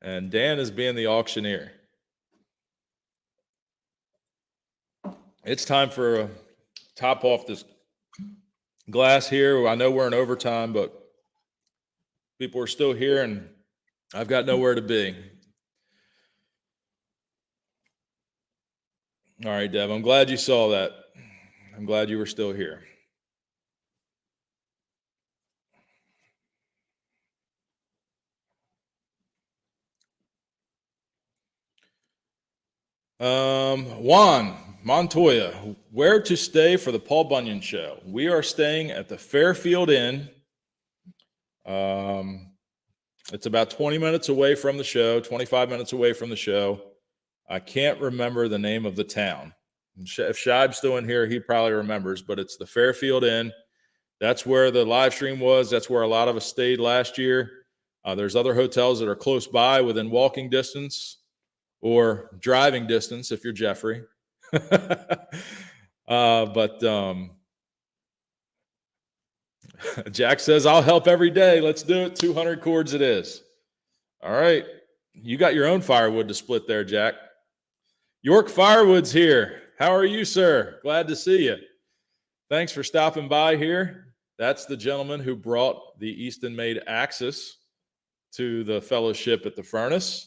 And Dan is being the auctioneer. It's time for a top off this glass here. I know we're in overtime, but people are still here and I've got nowhere to be. All right, Dev, I'm glad you saw that. I'm glad you were still here. Juan Montoya, where to stay for the Paul Bunyan show? We are staying at the Fairfield Inn. It's about 20 minutes away from the show, 25 minutes away from the show. I can't remember the name of the town. If Shibe's still in here, he probably remembers, but it's the Fairfield Inn. That's where the live stream was. That's where a lot of us stayed last year. There's other hotels that are close by within walking distance or driving distance if you're Jeffrey. But Jack says, I'll help every day. Let's do it. 200 cords it is. All right. You got your own firewood to split there, Jack. York Firewood's here. How are you, sir? Glad to see you. Thanks for stopping by here. That's the gentleman who brought the Easton-made Axis to the fellowship at the furnace.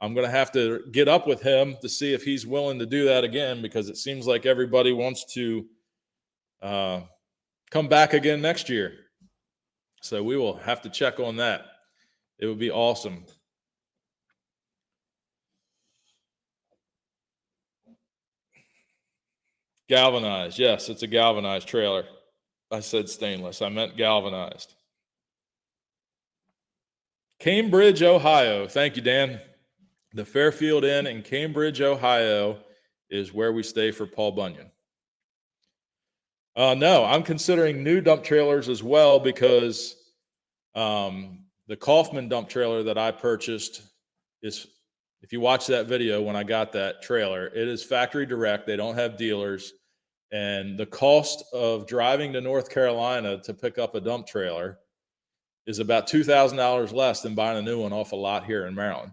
I'm going to have to get up with him to see if he's willing to do that again, because it seems like everybody wants to come back again next year. So we will have to check on that. It would be awesome. Galvanized. Yes, it's a galvanized trailer. I said stainless. I meant galvanized. Cambridge, Ohio. Thank you, Dan. The Fairfield Inn in Cambridge, Ohio is where we stay for Paul Bunyan. No, I'm considering new dump trailers as well, because the Kaufman dump trailer that I purchased is, if you watch that video when I got that trailer, it is factory direct. They don't have dealers. And the cost of driving to North Carolina to pick up a dump trailer is about $2,000 less than buying a new one off a lot here in Maryland.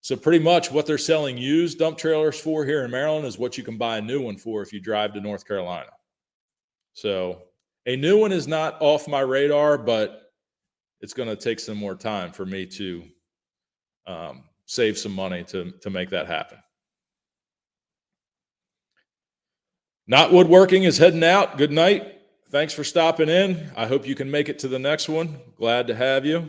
So pretty much what they're selling used dump trailers for here in Maryland is what you can buy a new one for if you drive to North Carolina. So a new one is not off my radar, but it's going to take some more time for me to save some money to make that happen. Not Woodworking is heading out. Good night. Thanks for stopping in. I hope you can make it to the next one. Glad to have you.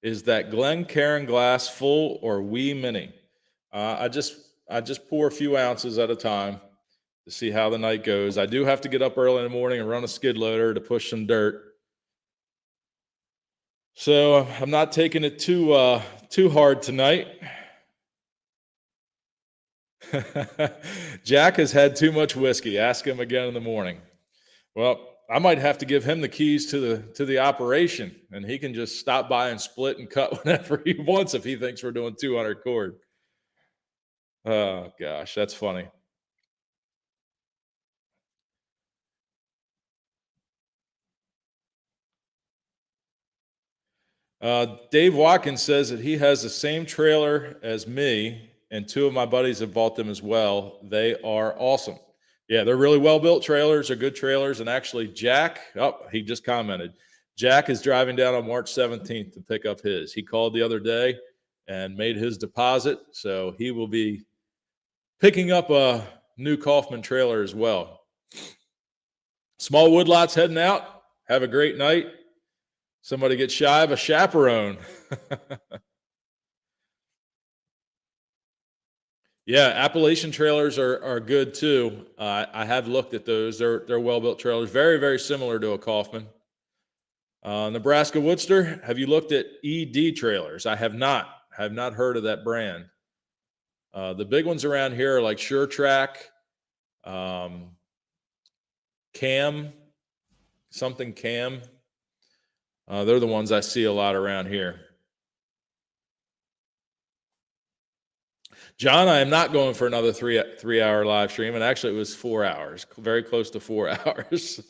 Is that Glencairn glass full or wee mini? I just pour a few ounces at a time to see how the night goes. I do have to get up early in the morning and run a skid loader to push some dirt. So I'm not taking it too hard tonight. Jack has had too much whiskey. Ask him again in the morning. Well, I might have to give him the keys to the operation, and he can just stop by and split and cut whenever he wants if he thinks we're doing 200 cord. Oh gosh, that's funny. Dave Watkins says that he has the same trailer as me, and two of my buddies have bought them as well. They are awesome. Yeah, they're really well-built trailers. They're good trailers. And actually, Jack, he just commented. Jack is driving down on March 17th to pick up his. He called the other day and made his deposit. So he will be picking up a new Kaufman trailer as well. Small woodlots heading out. Have a great night. Somebody get shy of a chaperone. Yeah, Appalachian trailers are good too. I have looked at those. They're well-built trailers, very, very similar to a Kaufman. Nebraska Woodster, have you looked at ED trailers? I have not. I have not heard of that brand. The big ones around here are like Sure Track, Cam, something Cam. They're the ones I see a lot around here. John, I am not going for another three-hour live stream, and actually it was 4 hours, very close to 4 hours.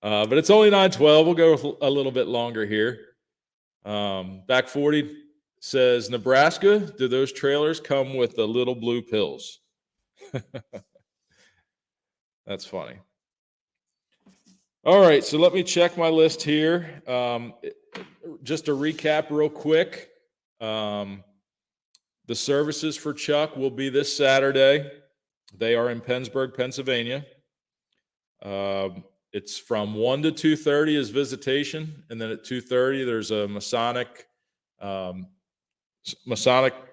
But it's only 9:12. We'll go a little bit longer here. Back 40 says, Nebraska, do those trailers come with the little blue pills? That's funny. All right, so let me check my list here. Just to recap real quick. The services for Chuck will be this Saturday. They are in Pennsburg, Pennsylvania. It's from 1 to 2:30 is visitation, and then at 2:30 there's a Masonic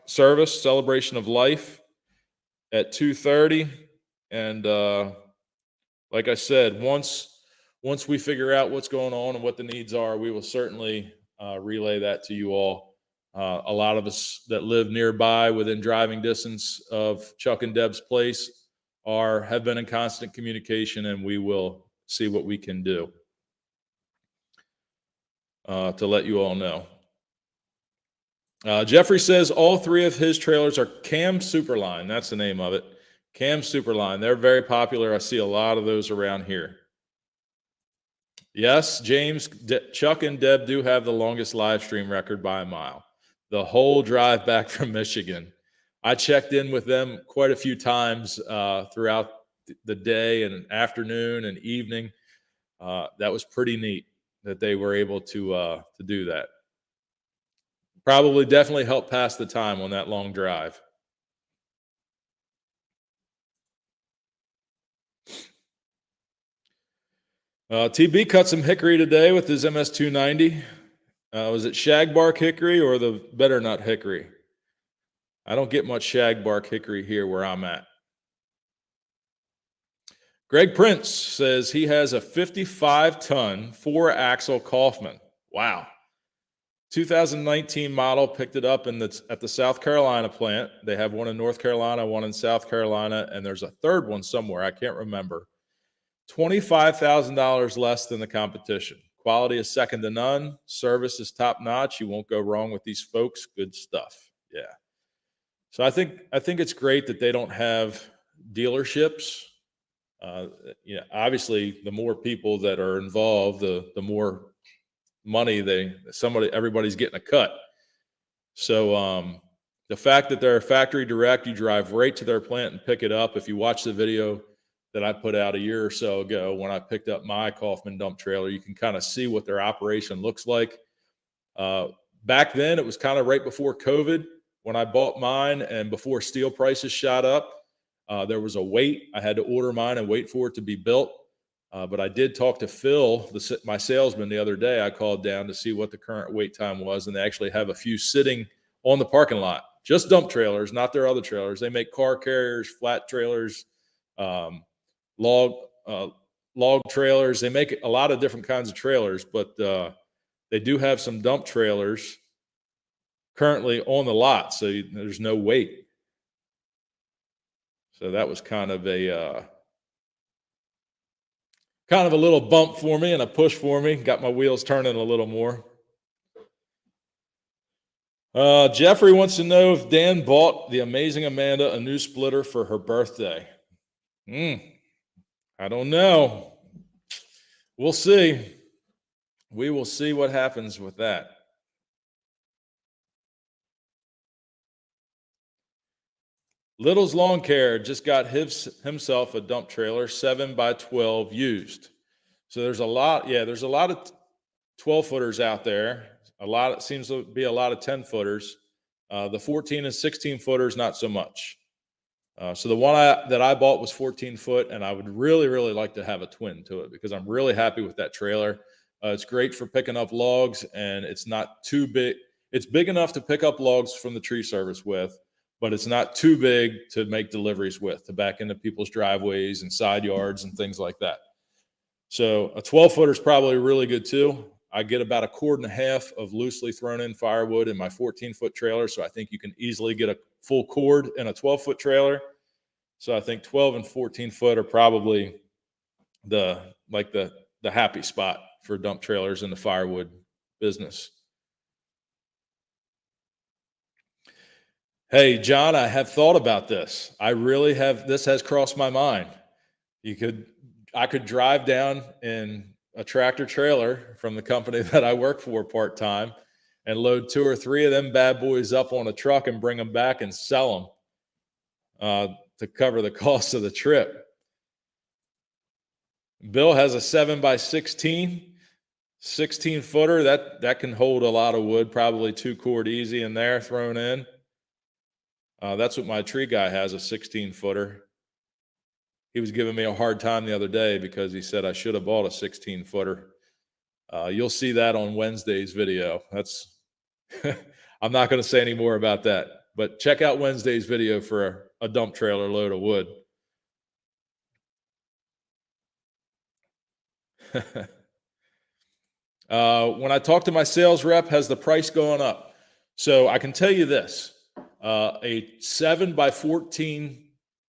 service, celebration of life at 2:30. And like I said, once we figure out what's going on and what the needs are, we will certainly relay that to you all. A lot of us that live nearby within driving distance of Chuck and Deb's place have been in constant communication, and we will see what we can do to let you all know. Jeffrey says all three of his trailers are Cam Superline. That's the name of it. Cam Superline. They're very popular. I see a lot of those around here. Yes, James, Chuck and Deb do have the longest live stream record by a mile. The whole drive back from Michigan. I checked in with them quite a few times throughout the day and afternoon and evening. That was pretty neat that they were able to do that. Probably definitely helped pass the time on that long drive. TB cut some hickory today with his MS-290. Was it shagbark hickory or the better nut hickory? I don't get much shagbark hickory here where I'm at. Greg Prince says he has a 55-ton 4-axle Kaufman. Wow. 2019 model, picked it up at the South Carolina plant. They have one in North Carolina, one in South Carolina, and there's a third one somewhere. I can't remember. $25,000 less than the competition. Quality is second to none. Service is top notch. You won't go wrong with these folks. Good stuff. Yeah. So I think it's great that they don't have dealerships. Obviously, the more people that are involved, the more money everybody's getting a cut. So the fact that they're factory direct, you drive right to their plant and pick it up. If you watch the video that I put out a year or so ago when I picked up my Kaufman dump trailer, you can kind of see what their operation looks like. Back then, it was kind of right before COVID when I bought mine and before steel prices shot up. There was a wait. I had to order mine and wait for it to be built. But I did talk to Phil, my salesman, the other day. I called down to see what the current wait time was, and they actually have a few sitting on the parking lot. Just dump trailers, not their other trailers. They make car carriers, flat trailers, log log trailers. They make a lot of different kinds of trailers, but they do have some dump trailers currently on the lot, so there's no wait. So that was kind of a little bump for me and a push for me. Got my wheels turning a little more. Jeffrey wants to know if Dan bought the amazing Amanda a new splitter for her birthday. I don't know. We'll see. We will see what happens with that. Little's Lawn Care just got himself a dump trailer, 7x12 used. So there's a lot of 12 footers out there. It seems to be a lot of 10 footers. The 14 and 16 footers, not so much. So the one that I bought was 14 foot, and I would really, really like to have a twin to it because I'm really happy with that trailer. It's great for picking up logs, and it's not too big. It's big enough to pick up logs from the tree service with, but it's not too big to make deliveries with, to back into people's driveways and side yards and things like that. So a 12-footer is probably really good too. I get about 1.5 cords of loosely thrown in firewood in my 14-foot trailer, so I think you can easily get a full cord in a 12-foot trailer. So I think 12 and 14 foot are probably the happy spot for dump trailers in the firewood business. Hey, John, I have thought about this. I really have. This has crossed my mind. I could drive down in a tractor trailer from the company that I work for part-time and load 2 or 3 of them bad boys up on a truck and bring them back and sell them to cover the cost of the trip. Bill has a 7x16, 16-footer. That can hold a lot of wood, probably 2-cord easy in there thrown in. That's what my tree guy has, a 16-footer. He was giving me a hard time the other day because he said I should have bought a 16-footer. You'll see that on Wednesday's video. I'm not going to say any more about that, but check out Wednesday's video for a dump trailer load of wood. When I talk to my sales rep, has the price gone up? So I can tell you this, a 7x14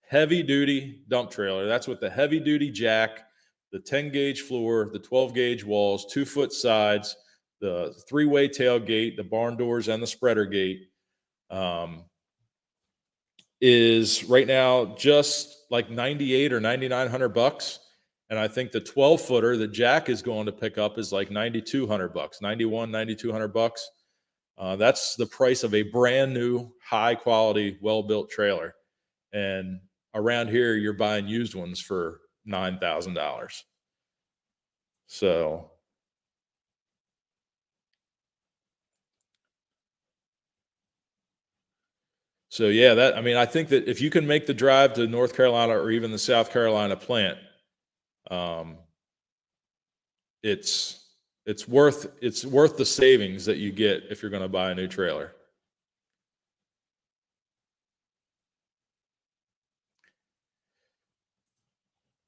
heavy duty dump trailer. That's with the heavy duty jack, the 10 gauge floor, the 12 gauge walls, 2-foot sides, the 3-way tailgate, the barn doors, and the spreader gate, is right now just like $9,800 or $9,900. And I think the 12-footer, the jack is going to pick up is like $9,200, $9,200. That's the price of a brand new, high quality, well-built trailer. And around here, you're buying used ones for $9,000. So yeah, I think that if you can make the drive to North Carolina or even the South Carolina plant, it's worth the savings that you get if you're going to buy a new trailer.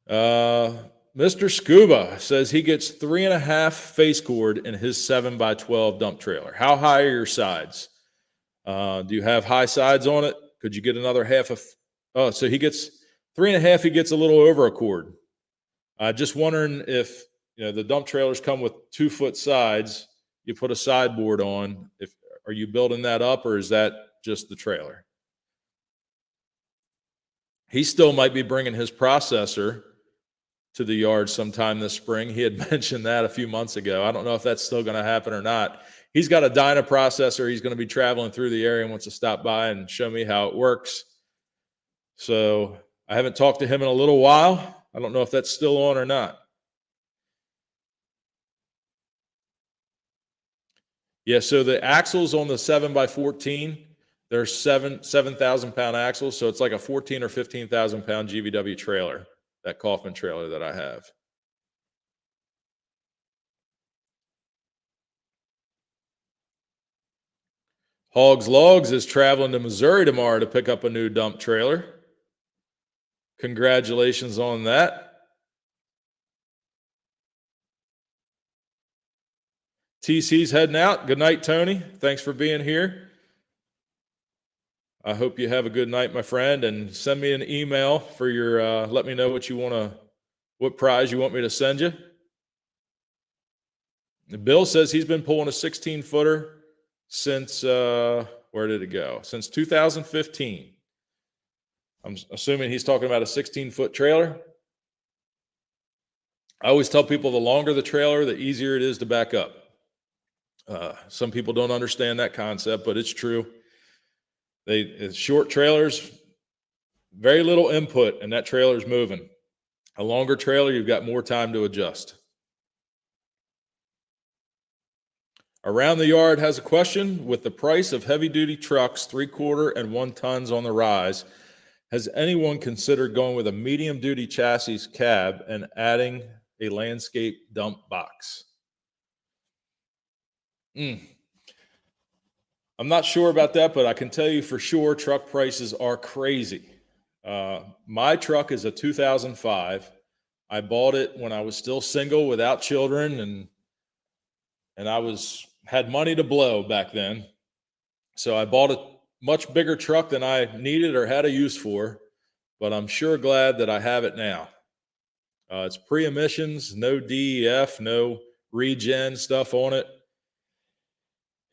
Mr. Scuba says he gets 3.5 face cord in his 7x12 dump trailer. How high are your sides? Do you have high sides on it? Could you get another half of? Oh, so he gets 3.5. He gets a little over 1 cord. Just wondering if the dump trailers come with 2-foot sides. You put a sideboard on. Are you building that up, or is that just the trailer? He still might be bringing his processor to the yard sometime this spring. He had mentioned that a few months ago. I don't know if that's still going to happen or not. He's got a Dyna processor. He's going to be traveling through the area and wants to stop by and show me how it works. So I haven't talked to him in a little while. I don't know if that's still on or not. Yeah, so the axles on the 7x14, they're 7,000 pound axles. So it's like a 14 or 15,000 pound GVW trailer, that Kaufman trailer that I have. Hogs Logs is traveling to Missouri tomorrow to pick up a new dump trailer. Congratulations on that. TC's heading out. Good night, Tony. Thanks for being here. I hope you have a good night, my friend, and send me an email for your, let me know what prize you want me to send you. Bill says he's been pulling a 16-footer since, where did it go? Since 2015. I'm assuming he's talking about a 16-foot trailer. I always tell people the longer the trailer, the easier it is to back up. Some people don't understand that concept, but it's true. It's short trailers, very little input, and that trailer's moving. A longer trailer, you've got more time to adjust. Around the Yard has a question. With the price of heavy-duty trucks, 3/4 and 1 tons on the rise, has anyone considered going with a medium-duty chassis cab and adding a landscape dump box? I'm not sure about that, but I can tell you for sure truck prices are crazy. My truck is a 2005. I bought it when I was still single without children, and I had money to blow back then. So I bought a much bigger truck than I needed or had a use for, but I'm sure glad that I have it now. It's pre-emissions, no DEF, no regen stuff on it.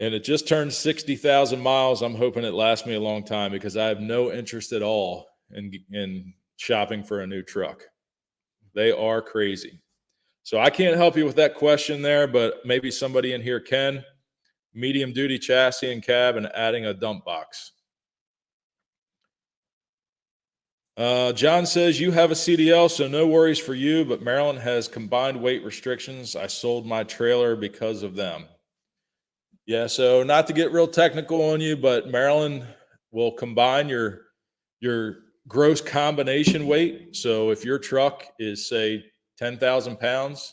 And it just turned 60,000 miles. I'm hoping it lasts me a long time because I have no interest at all in shopping for a new truck. They are crazy. So I can't help you with that question there, but maybe somebody in here can. Medium duty chassis and cab and adding a dump box. John says, you have a CDL, so no worries for you, but Maryland has combined weight restrictions. I sold my trailer because of them. Yeah, so not to get real technical on you, but Maryland will combine your gross combination weight. So if your truck is, say, 10,000 pounds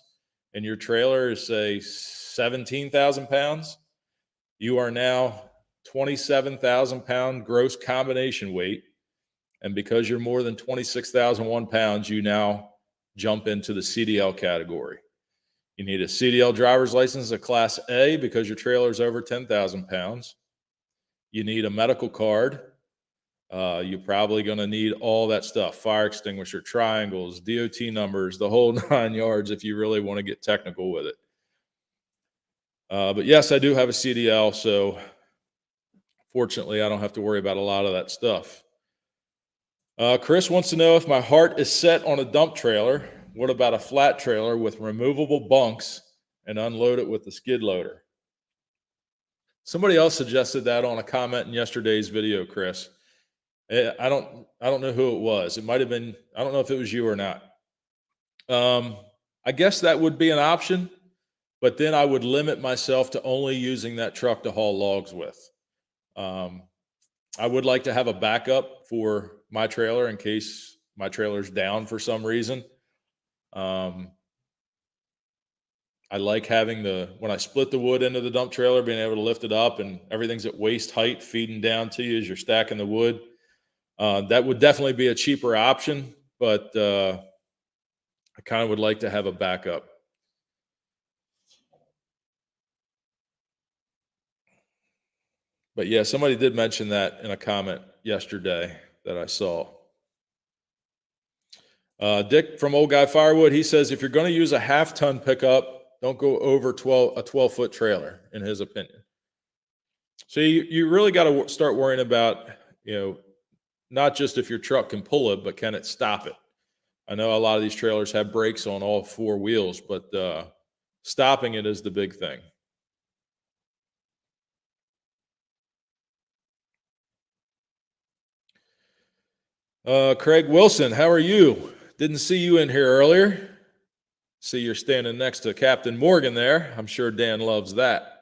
and your trailer is, say, 17,000 pounds, you are now 27,000 pound gross combination weight. And because you're more than 26,001 pounds, you now jump into the CDL category. You need a CDL driver's license, a Class A, because your trailer is over 10,000 pounds. You need a medical card. You're probably going to need all that stuff, fire extinguisher, triangles, DOT numbers, the whole 9 yards if you really want to get technical with it. But yes, I do have a CDL, so fortunately I don't have to worry about a lot of that stuff. Chris wants to know if my heart is set on a dump trailer. What about a flat trailer with removable bunks and unload it with the skid loader? Somebody else suggested that on a comment in yesterday's video, Chris. I don't know who it was. It might have been, I don't know if it was you or not. I guess that would be an option, but then I would limit myself to only using that truck to haul logs with. I would like to have a backup for my trailer in case my trailer's down for some reason. I like having when I split the wood into the dump trailer, being able to lift it up and everything's at waist height feeding down to you as you're stacking the wood. That would definitely be a cheaper option, but I kind of would like to have a backup. But yeah, somebody did mention that in a comment yesterday that I saw. Dick from Old Guy Firewood, he says, if you're going to use a half-ton pickup, don't go over a 12-foot trailer, in his opinion. So you really got to start worrying about, not just if your truck can pull it, but can it stop it? I know a lot of these trailers have brakes on all 4 wheels, but stopping it is the big thing. Craig Wilson, how are you? Didn't see you in here earlier. See, you're standing next to Captain Morgan there. I'm sure Dan loves that.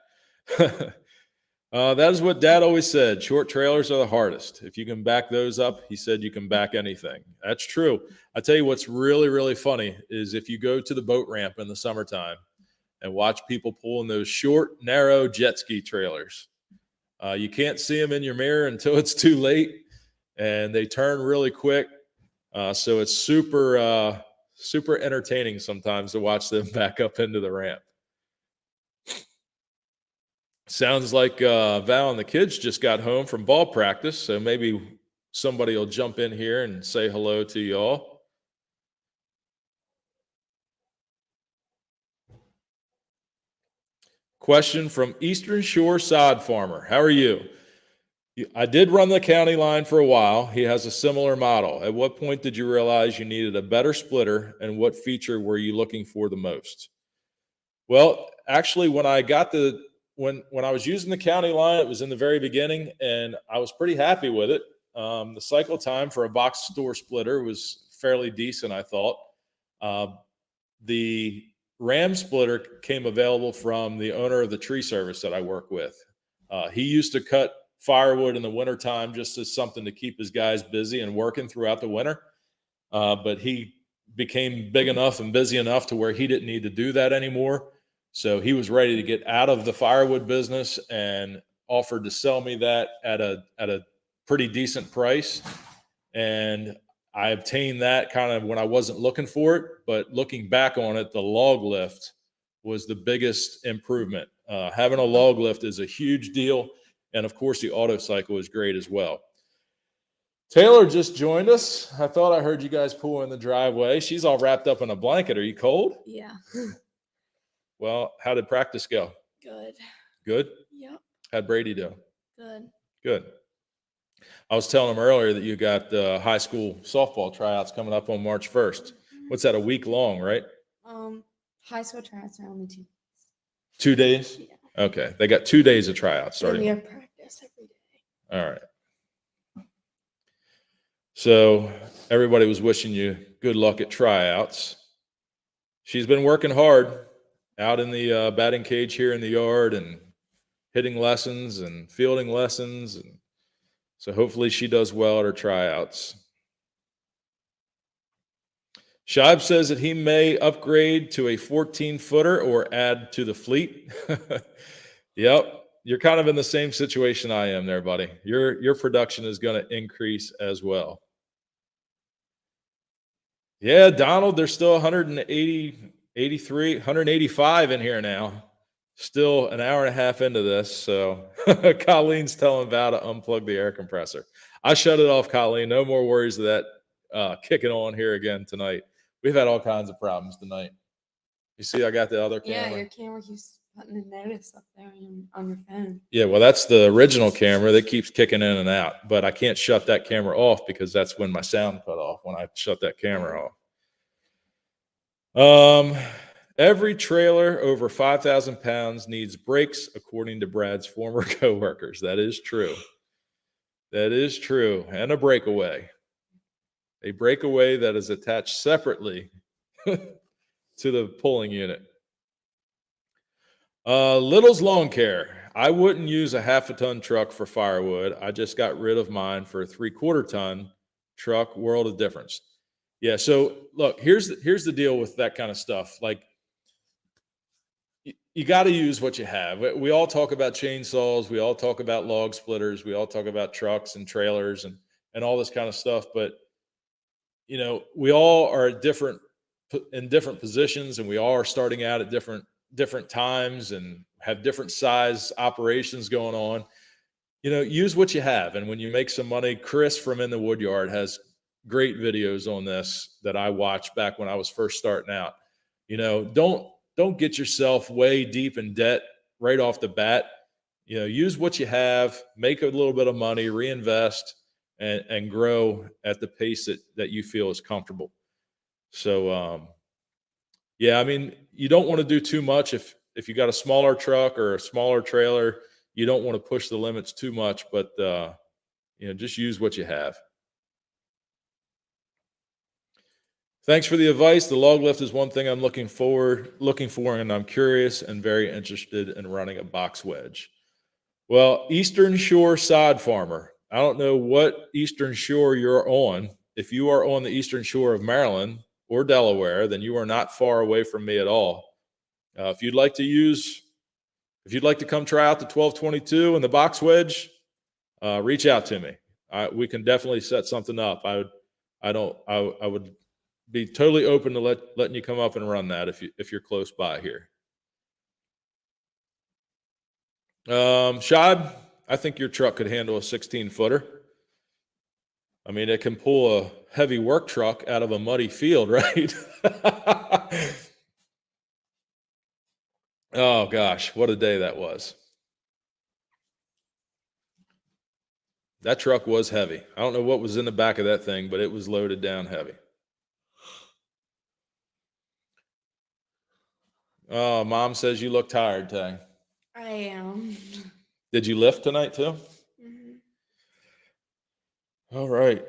That is what Dad always said. Short trailers are the hardest. If you can back those up, he said you can back anything. That's true. I tell you what's really, really funny is if you go to the boat ramp in the summertime and watch people pulling those short, narrow jet ski trailers. You can't see them in your mirror until it's too late, and they turn really quick. So it's super entertaining sometimes to watch them back up into the ramp. Sounds like Val and the kids just got home from ball practice, so maybe somebody will jump in here and say hello to y'all. Question from Eastern Shore Sod Farmer. How are you? I did run the county line for a while. He has a similar model. At what point did you realize you needed a better splitter, and what feature were you looking for the most? Well, actually, when I got when I was using the county line, it was in the very beginning, and I was pretty happy with it. The cycle time for a box store splitter was fairly decent, I thought. The Ram splitter came available from the owner of the tree service that I work with. He used to cut firewood in the wintertime just as something to keep his guys busy and working throughout the winter. But he became big enough and busy enough to where he didn't need to do that anymore. So he was ready to get out of the firewood business and offered to sell me that at a pretty decent price. And I obtained that kind of when I wasn't looking for it, but looking back on it, the log lift was the biggest improvement. Having a log lift is a huge deal. And of course, the auto cycle is great as well. Taylor just joined us. I thought I heard you guys pull in the driveway. She's all wrapped up in a blanket. Are you cold? Yeah. Well, how did practice go? Good. Good? Yep. How'd Brady do? Good. Good. I was telling him earlier that you got high school softball tryouts coming up on March 1st. What's that, a week long, right? High school tryouts are only 2 days. 2 days? Yeah. Okay. They got 2 days of tryouts And we starting. have practice every day. All right. So everybody was wishing you good luck at tryouts. She's been working hard out in the batting cage here in the yard and hitting lessons and fielding lessons. And so hopefully she does well at her tryouts. Shibe says that he may upgrade to a 14-footer or add to the fleet. Yep. You're kind of in the same situation I am there, buddy. Your production is going to increase as well. Yeah, Donald, there's still 180, 83, 185 in here now. Still an hour and a half into this. So Colleen's telling Val to unplug the air compressor. I shut it off, Colleen. No more worries of that kicking on here again tonight. We've had all kinds of problems tonight. You see, I got the other camera. Yeah, your camera keeps putting a notice up there on your phone. Yeah, well, that's the original camera that keeps kicking in and out. But I can't shut that camera off because that's when my sound cut off, when I shut that camera off. Every trailer over 5,000 pounds needs brakes, according to Brad's former coworkers. That is true. That is true. And a breakaway. A breakaway that is attached separately to the pulling unit. Little's Lawn Care. I wouldn't use a half-a-ton truck for firewood. I just got rid of mine for a 3/4-ton truck. World of difference. Yeah. So look, here's the deal with that kind of stuff. Like, you got to use what you have. We all talk about chainsaws. We all talk about log splitters. We all talk about trucks and trailers and all this kind of stuff. But you know, we all are in different positions, and we all are starting out at different times and have different size operations going on. You know, use what you have. And when you make some money, Chris from In the Woodyard has great videos on this that I watched back when I was first starting out. You know, don't get yourself way deep in debt right off the bat. You know, use what you have, make a little bit of money, reinvest, and grow at the pace that you feel is comfortable. So, yeah, I mean, you don't want to do too much. If you got a smaller truck or a smaller trailer, you don't want to push the limits too much, but, you know, just use what you have. Thanks for the advice. The log lift is one thing I'm looking for, and I'm curious and very interested in running a box wedge. Well, Eastern Shore Sod Farmer. I don't know what Eastern Shore you're on. If you are on the Eastern Shore of Maryland or Delaware, then you are not far away from me at all. If you'd like to come try out the 1222 and the box wedge, reach out to me. We can definitely set something up. I would be totally open to letting you come up and run that if you're close by here. Shad, I think your truck could handle a 16-footer. I mean, it can pull a heavy work truck out of a muddy field, right? Oh gosh, what a day that was. That truck was heavy. I don't know what was in the back of that thing, but it was loaded down heavy. Oh, Mom says you look tired, Tay. I am. Did you lift tonight too? Mhm. All right.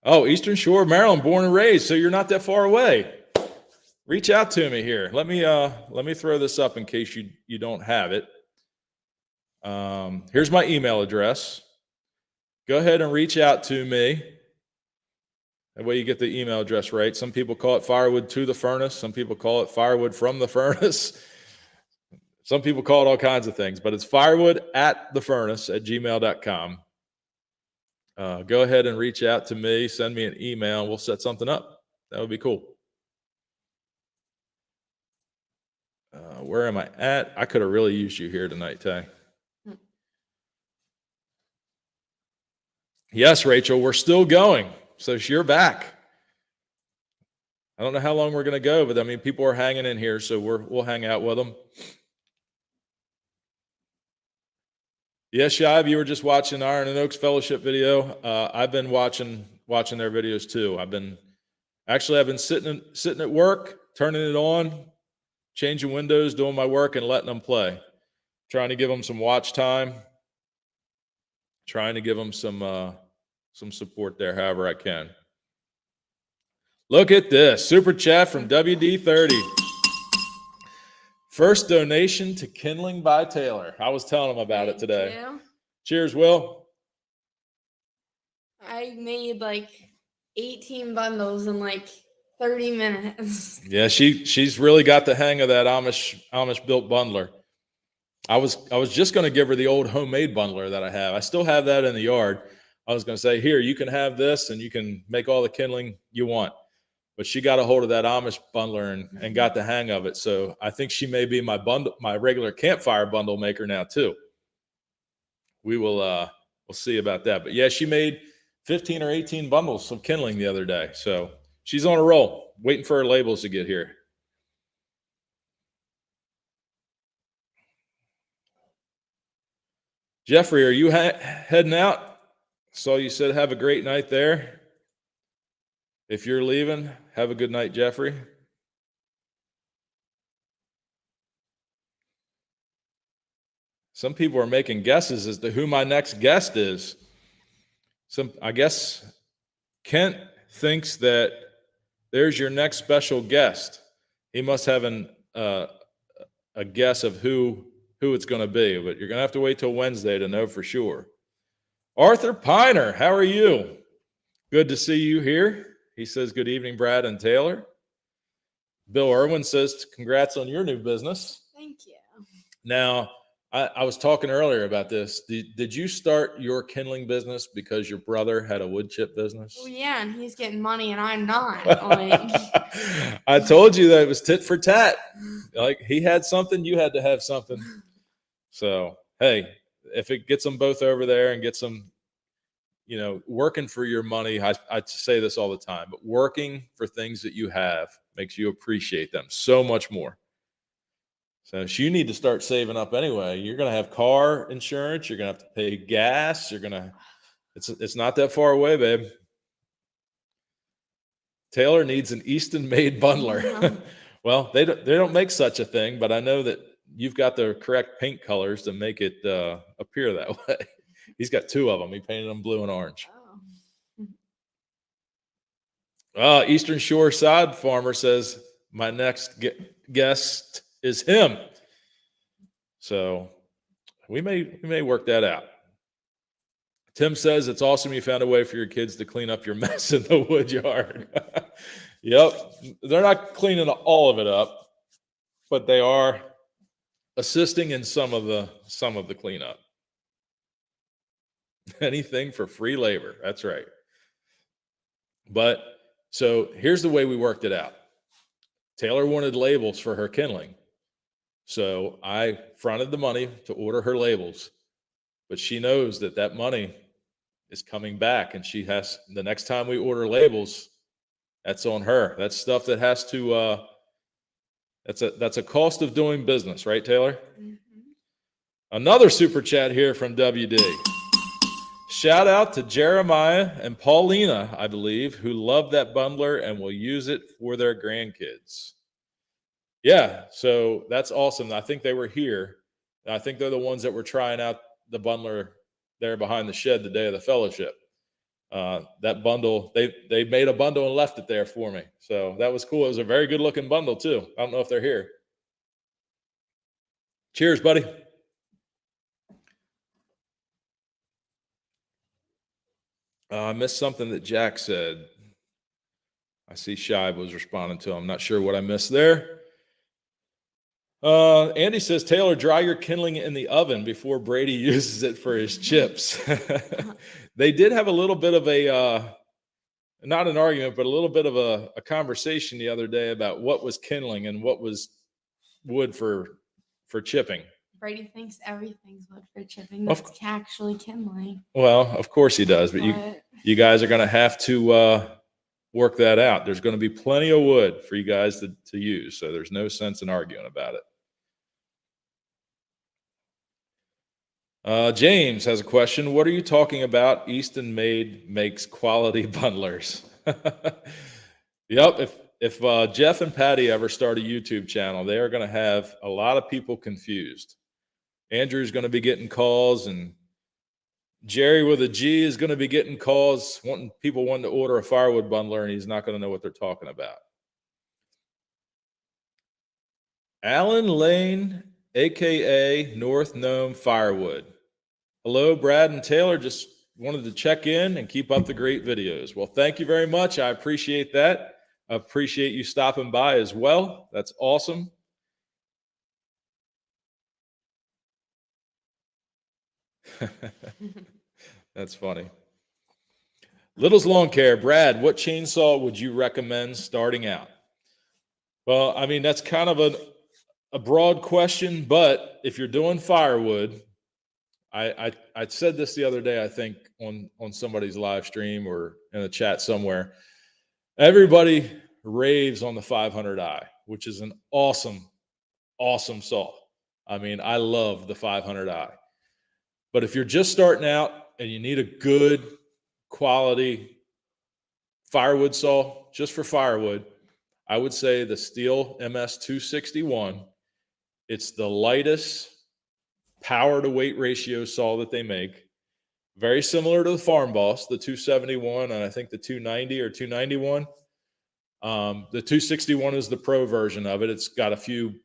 Oh, Eastern Shore, Maryland, born and raised, so you're not that far away. Reach out to me here. Let me throw this up in case you don't have it. Here's my email address. Go ahead and reach out to me. That way you get the email address right. Some people call it Firewood to the Furnace. Some people call it Firewood from the Furnace. Some people call it all kinds of things, but it's firewood@thefurnace@gmail.com. Go ahead and reach out to me. Send me an email. And we'll set something up. That would be cool. Where am I at? I could have really used you here tonight, Tay. Yes, Rachel, we're still going. So you're back. I don't know how long we're going to go, but I mean, people are hanging in here, so we'll hang out with them. Yes, Shive, you were just watching Iron and Oaks Fellowship video. I've been watching their videos too. I've been sitting at work, turning it on, changing windows, doing my work, and letting them play. Trying to give them some watch time. Trying to give them some support there, however I can. Look at this super chat from WD30. First donation to Kindling by Taylor. I was telling him about it today. Thank you. Cheers, Will. I made like 18 bundles in like 30 minutes. Yeah, she's really got the hang of that Amish built bundler. I was just going to give her the old homemade bundler that I have. I still have that in the yard. I was going to say, here, you can have this and you can make all the kindling you want. But she got a hold of that Amish bundler and got the hang of it. So I think she may be my regular campfire bundle maker now too. We'll see about that. But yeah, she made 15 or 18 bundles of kindling the other day. So she's on a roll, waiting for her labels to get here. Jeffrey, are you heading out? So you said have a great night there. If you're leaving, have a good night, Jeffrey. Some people are making guesses as to who my next guest is. I guess Kent thinks that there's your next special guest. He must have a guess of who it's going to be, but you're going to have to wait till Wednesday to know for sure. Arthur Piner, how are you? Good to see you here. He says, good evening, Brad and Taylor. Bill Irwin says, congrats on your new business. Thank you. Now, I was talking earlier about this. Did you start your kindling business because your brother had a wood chip business? Well, yeah, and he's getting money and I'm not. Like, I told you that it was tit for tat. Like he had something, you had to have something. So, hey, if it gets them both over there and gets them, working for your money, I say this all the time, but working for things that you have makes you appreciate them so much more. So you need to start saving up anyway. You're going to have car insurance. You're going to have to pay gas. It's not that far away, babe. Taylor needs an Easton-made bundler. Well, they don't make such a thing, but I know that you've got the correct paint colors to make it appear that way. He's got two of them. He painted them blue and orange. Eastern Shore Sod Farmer says, my next guest is him. So we may work that out. Tim says it's awesome you found a way for your kids to clean up your mess in the Woodyard. Yep. They're not cleaning all of it up, but they are assisting in some of the cleanup. Anything for free labor. That's right. But so here's the way we worked it out. Taylor wanted labels for her kindling. So I fronted the money to order her labels, but she knows that that money is coming back, and she has, the next time we order labels, that's on her. That's stuff that has to, that's a cost of doing business, right, Taylor? Mhm. Another super chat here from WD. Shout out to Jeremiah and Paulina, I believe, who love that bundler and will use it for their grandkids. Yeah, so that's awesome. I think they were here. I think they're the ones that were trying out the bundler there behind the shed the day of the fellowship. That bundle, they made a bundle and left it there for me. So that was cool. It was a very good looking bundle too. I don't know if they're here. Cheers, buddy. I missed something that Jack said. I see Shive was responding to him. I'm not sure what I missed there. Andy says, Taylor, dry your kindling in the oven before Brady uses it for his chips. They did have a little bit of a, not an argument, but a little bit of a conversation the other day about what was kindling and what was wood for chipping. Brady thinks everything's wood for chipping. That's actually kindling. Well, of course he does, but you guys are going to have to work that out. There's going to be plenty of wood for you guys to use, so there's no sense in arguing about it. James has a question. What are you talking about? Easton Made makes quality bundlers. Yep. If Jeff and Patty ever start a YouTube channel, they are going to have a lot of people confused. Andrew's going to be getting calls, and Jerry with a G is going to be getting calls wanting to order a firewood bundler, and he's not going to know what they're talking about. Alan Lane, aka North Nome Firewood. Hello, Brad and Taylor. Just wanted to check in and keep up the great videos. Well, thank you very much. I appreciate that. I appreciate you stopping by as well. That's awesome. That's funny. Little's Lawn Care. Brad, what chainsaw would you recommend starting out? Well, I mean, that's kind of a broad question, but if you're doing firewood, I said this the other day, I think on somebody's live stream or in a chat somewhere. Everybody raves on the 500i, which is an awesome saw. I mean, I love the 500i. But if you're just starting out and you need a good quality firewood saw, just for firewood, I would say the Steel MS-261. It's the lightest power to weight ratio saw that they make. Very similar to the Farm Boss, the 271, and I think the 290 or 291. The 261 is the pro version of it. It's got a few,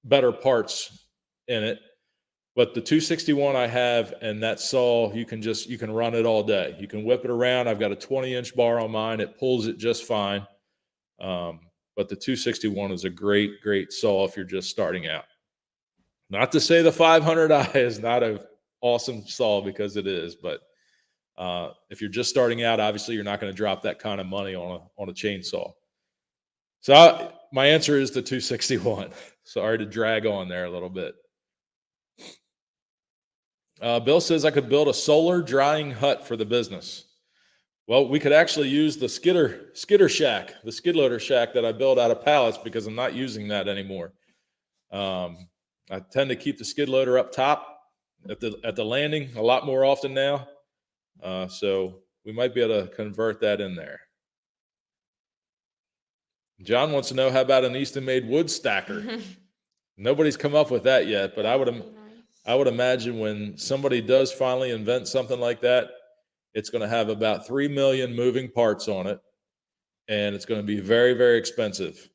better parts in it. But the 261 I have, and that saw, you can run it all day. You can whip it around. I've got a 20-inch bar on mine. It pulls it just fine. But the 261 is a great saw if you're just starting out. Not to say the 500i is not an awesome saw, because it is, but if you're just starting out, obviously you're not going to drop that kind of money on a chainsaw. So my answer is the 261. Sorry to drag on there a little bit. Bill says I could build a solar drying hut for the business. Well, we could actually use the skidder shack, the skid loader shack that I built out of pallets, because I'm not using that anymore. I tend to keep the skid loader up top at the landing a lot more often now. So we might be able to convert that in there. John wants to know, how about an Easton Made wood stacker? Nobody's come up with that yet, but I would imagine when somebody does finally invent something like that, it's going to have about 3 million moving parts on it, and it's going to be very, very expensive.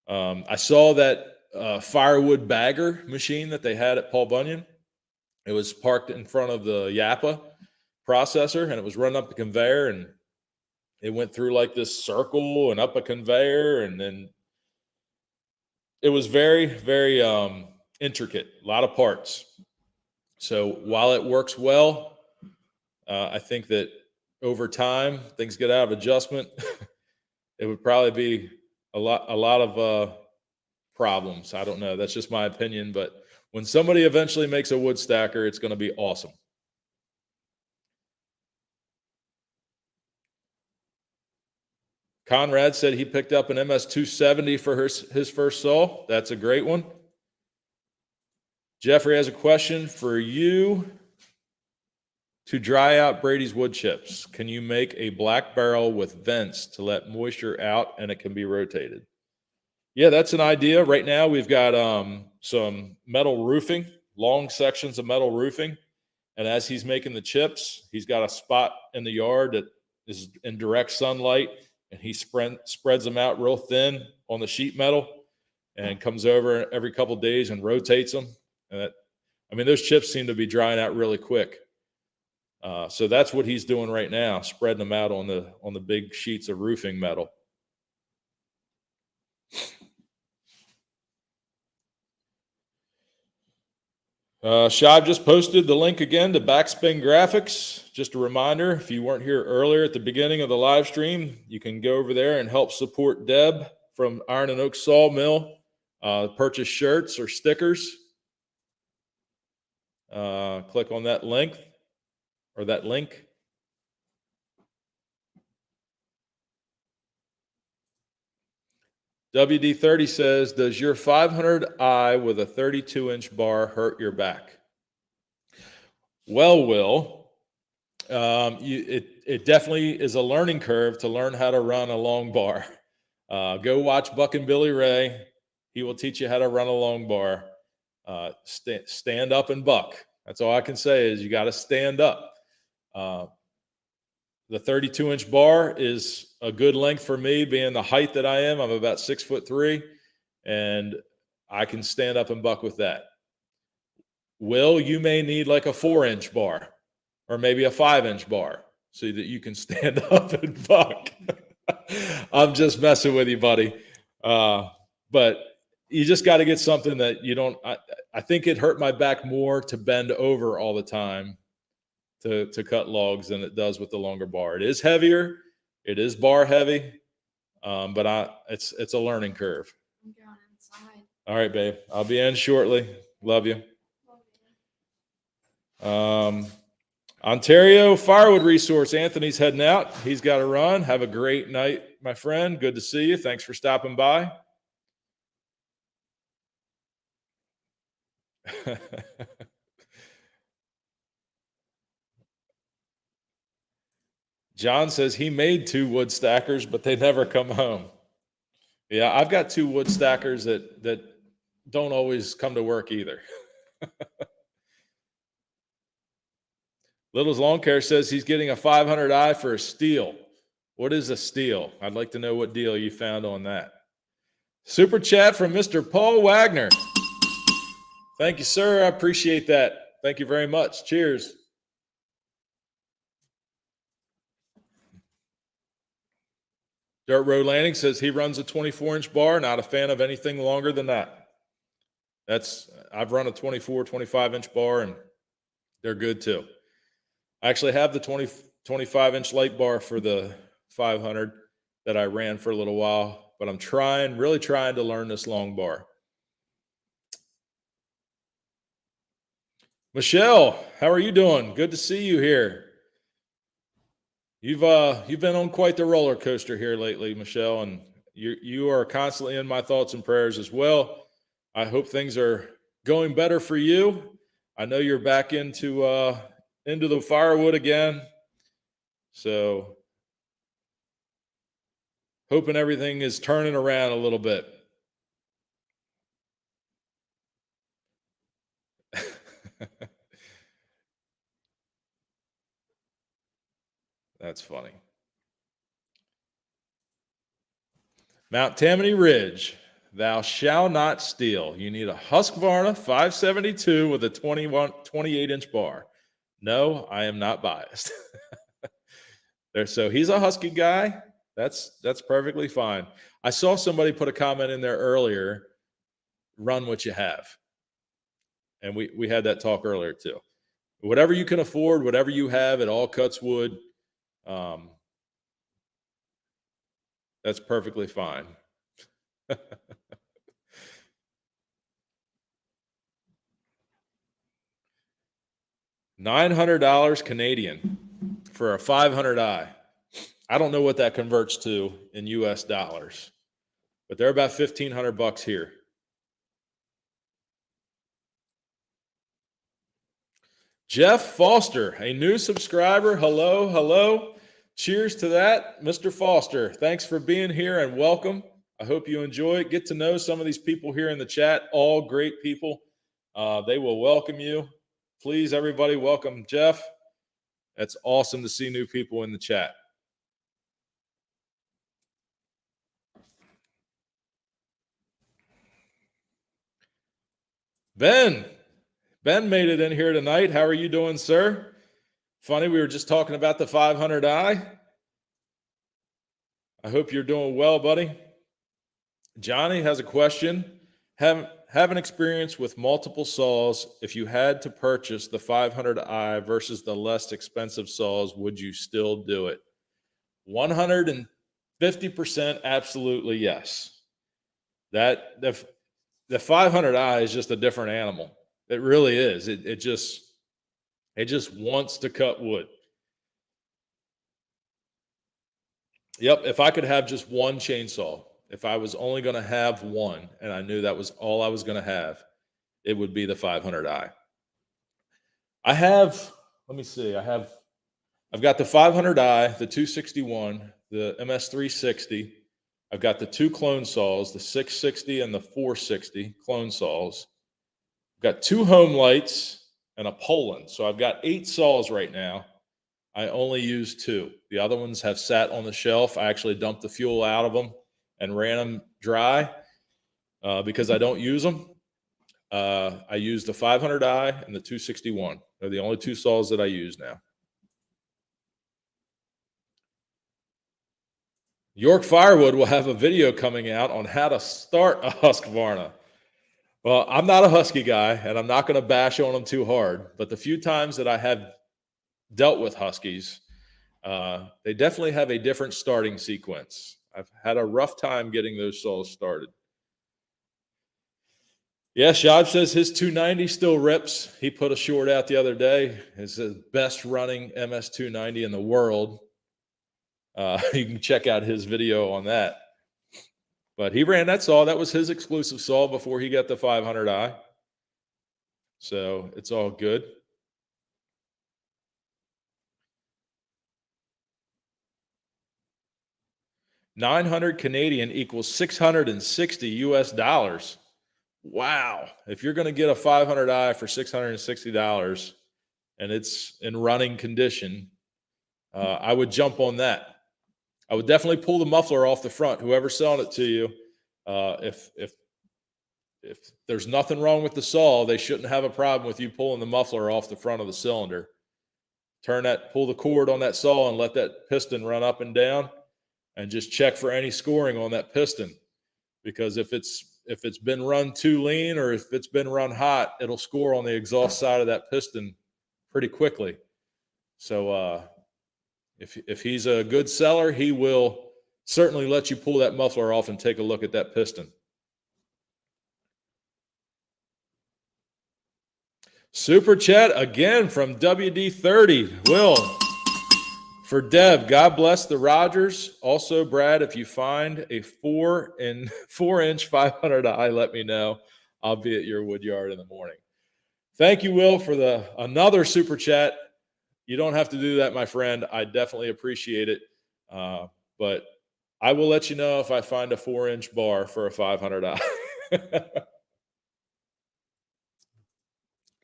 I saw that firewood bagger machine that they had at Paul Bunyan. It was parked in front of the Yappa processor, and it was running up the conveyor, and it went through like this circle and up a conveyor, and then it was very, very intricate, a lot of parts. So while it works well, I think that over time things get out of adjustment. It would probably be a lot of problems. I don't know. That's just my opinion. But when somebody eventually makes a wood stacker, it's going to be awesome. Conrad said he picked up an MS-270 for his first saw. That's a great one. Jeffrey has a question for you. To dry out Brady's wood chips, can you make a black barrel with vents to let moisture out and it can be rotated? Yeah, that's an idea. Right now we've got some metal roofing, long sections of metal roofing. And as he's making the chips, he's got a spot in the yard that is in direct sunlight, and he spreads them out real thin on the sheet metal and comes over every couple of days and rotates them. And those chips seem to be drying out really quick. So that's what he's doing right now, spreading them out on the big sheets of roofing metal. Shive just posted the link again to Backspin Graphics. Just a reminder, if you weren't here earlier at the beginning of the live stream, you can go over there and help support Deb from Iron and Oak Sawmill. Purchase shirts or stickers. Click on that link. Or that link. WD30 says, does your 500i with a 32-inch bar hurt your back? Well, Will, it definitely is a learning curve to learn how to run a long bar. Go watch Buck and Billy Ray. He will teach you how to run a long bar. Stand up and buck. That's all I can say is you got to stand up. The 32-inch bar is a good length for me, being the height that I am. I'm about 6'3", and I can stand up and buck with that. Will, you may need like a 4-inch bar or maybe a 5-inch bar so that you can stand up and buck. I'm just messing with you, buddy. But you just got to get something that you don't. I think it hurt my back more to bend over all the time to cut logs than it does with the longer bar. It is heavier, it is bar heavy, but it's a learning curve. I'm going inside. All right, babe. I'll be in shortly. Love you. Ontario Firewood Resource. Anthony's heading out. He's got to run. Have a great night, my friend. Good to see you. Thanks for stopping by. John says he made 2 wood stackers, but they never come home. Yeah, I've got 2 wood stackers that don't always come to work either. Little's Lawn Care says he's getting a 500i for a steal. What is a steal? I'd like to know what deal you found on that. Super chat from Mr. Paul Wagner. Thank you, sir. I appreciate that. Thank you very much. Cheers. Dirt Road Landing says he runs a 24-inch bar. Not a fan of anything longer than that. I've run a 24, 25-inch bar, and they're good too. I actually have the 25-inch light bar for the 500 that I ran for a little while, but I'm really trying to learn this long bar. Michelle, how are you doing? Good to see you here. You've been on quite the roller coaster here lately, Michelle, and you are constantly in my thoughts and prayers as well. I hope things are going better for you. I know you're back into the firewood again, so hoping everything is turning around a little bit. That's funny. Mount Tammany Ridge, thou shalt not steal. You need a Husqvarna 572 with a 28-inch bar. No, I am not biased. So he's a Husky guy. That's perfectly fine. I saw somebody put a comment in there earlier, run what you have. And we had that talk earlier too. Whatever you can afford, whatever you have, it all cuts wood. That's perfectly fine. $900 Canadian for a 500i. I don't know what that converts to in US dollars, but they're about $1,500 here. Jeff Foster, a new subscriber. Hello, hello. Cheers to that, Mr. Foster. Thanks for being here and welcome. I hope you enjoy it. Get to know some of these people here in the chat, all great people. They will welcome you. Please, everybody, welcome Jeff. That's awesome to see new people in the chat. Ben made it in here tonight. How are you doing, sir? Funny, we were just talking about the 500i. I hope you're doing well, buddy. Johnny has a question. Have an experience with multiple saws. If you had to purchase the 500i versus the less expensive saws, would you still do it? 150% absolutely yes. The 500i is just a different animal. It really is. It just wants to cut wood. Yep, if I could have just one chainsaw, if I was only going to have one and I knew that was all I was going to have, it would be the 500i. Let me see, I've got the 500i, the 261, the MS360. I've got the two clone saws, the 660 and the 460 clone saws. I've got two home lights and a Poland. So I've got 8 saws right now. I only use 2. The other ones have sat on the shelf. I actually dumped the fuel out of them and ran them dry because I don't use them. I use the 500i and the 261. They're the only 2 saws that I use now. York Firewood will have a video coming out on how to start a Husqvarna. Well, I'm not a Husky guy, and I'm not going to bash on them too hard. But the few times that I have dealt with Huskies, they definitely have a different starting sequence. I've had a rough time getting those saws started. Yeah, Shab says his 290 still rips. He put a short out the other day. It's the best running MS 290 in the world. You can check out his video on that. But he ran that saw. That was his exclusive saw before he got the 500i. So it's all good. $900 Canadian equals $660 US dollars. Wow. If you're going to get a 500i for $660 and it's in running condition, I would jump on that. I would definitely pull the muffler off the front. Whoever's selling it to you, if there's nothing wrong with the saw, they shouldn't have a problem with you pulling the muffler off the front of the cylinder. Pull the cord on that saw and let that piston run up and down, and just check for any scoring on that piston. Because if it's been run too lean or if it's been run hot, it'll score on the exhaust side of that piston pretty quickly. So if he's a good seller, he will certainly let you pull that muffler off and take a look at that piston. Super chat again from WD30. Will, for Deb, God bless the Rogers. Also, Brad, if you find a 4-inch 500i, let me know. I'll be at your Woodyard in the morning. Thank you, Will, for another super chat. You don't have to do that, my friend. I definitely appreciate it. But I will let you know if I find a 4-inch bar for a 500i.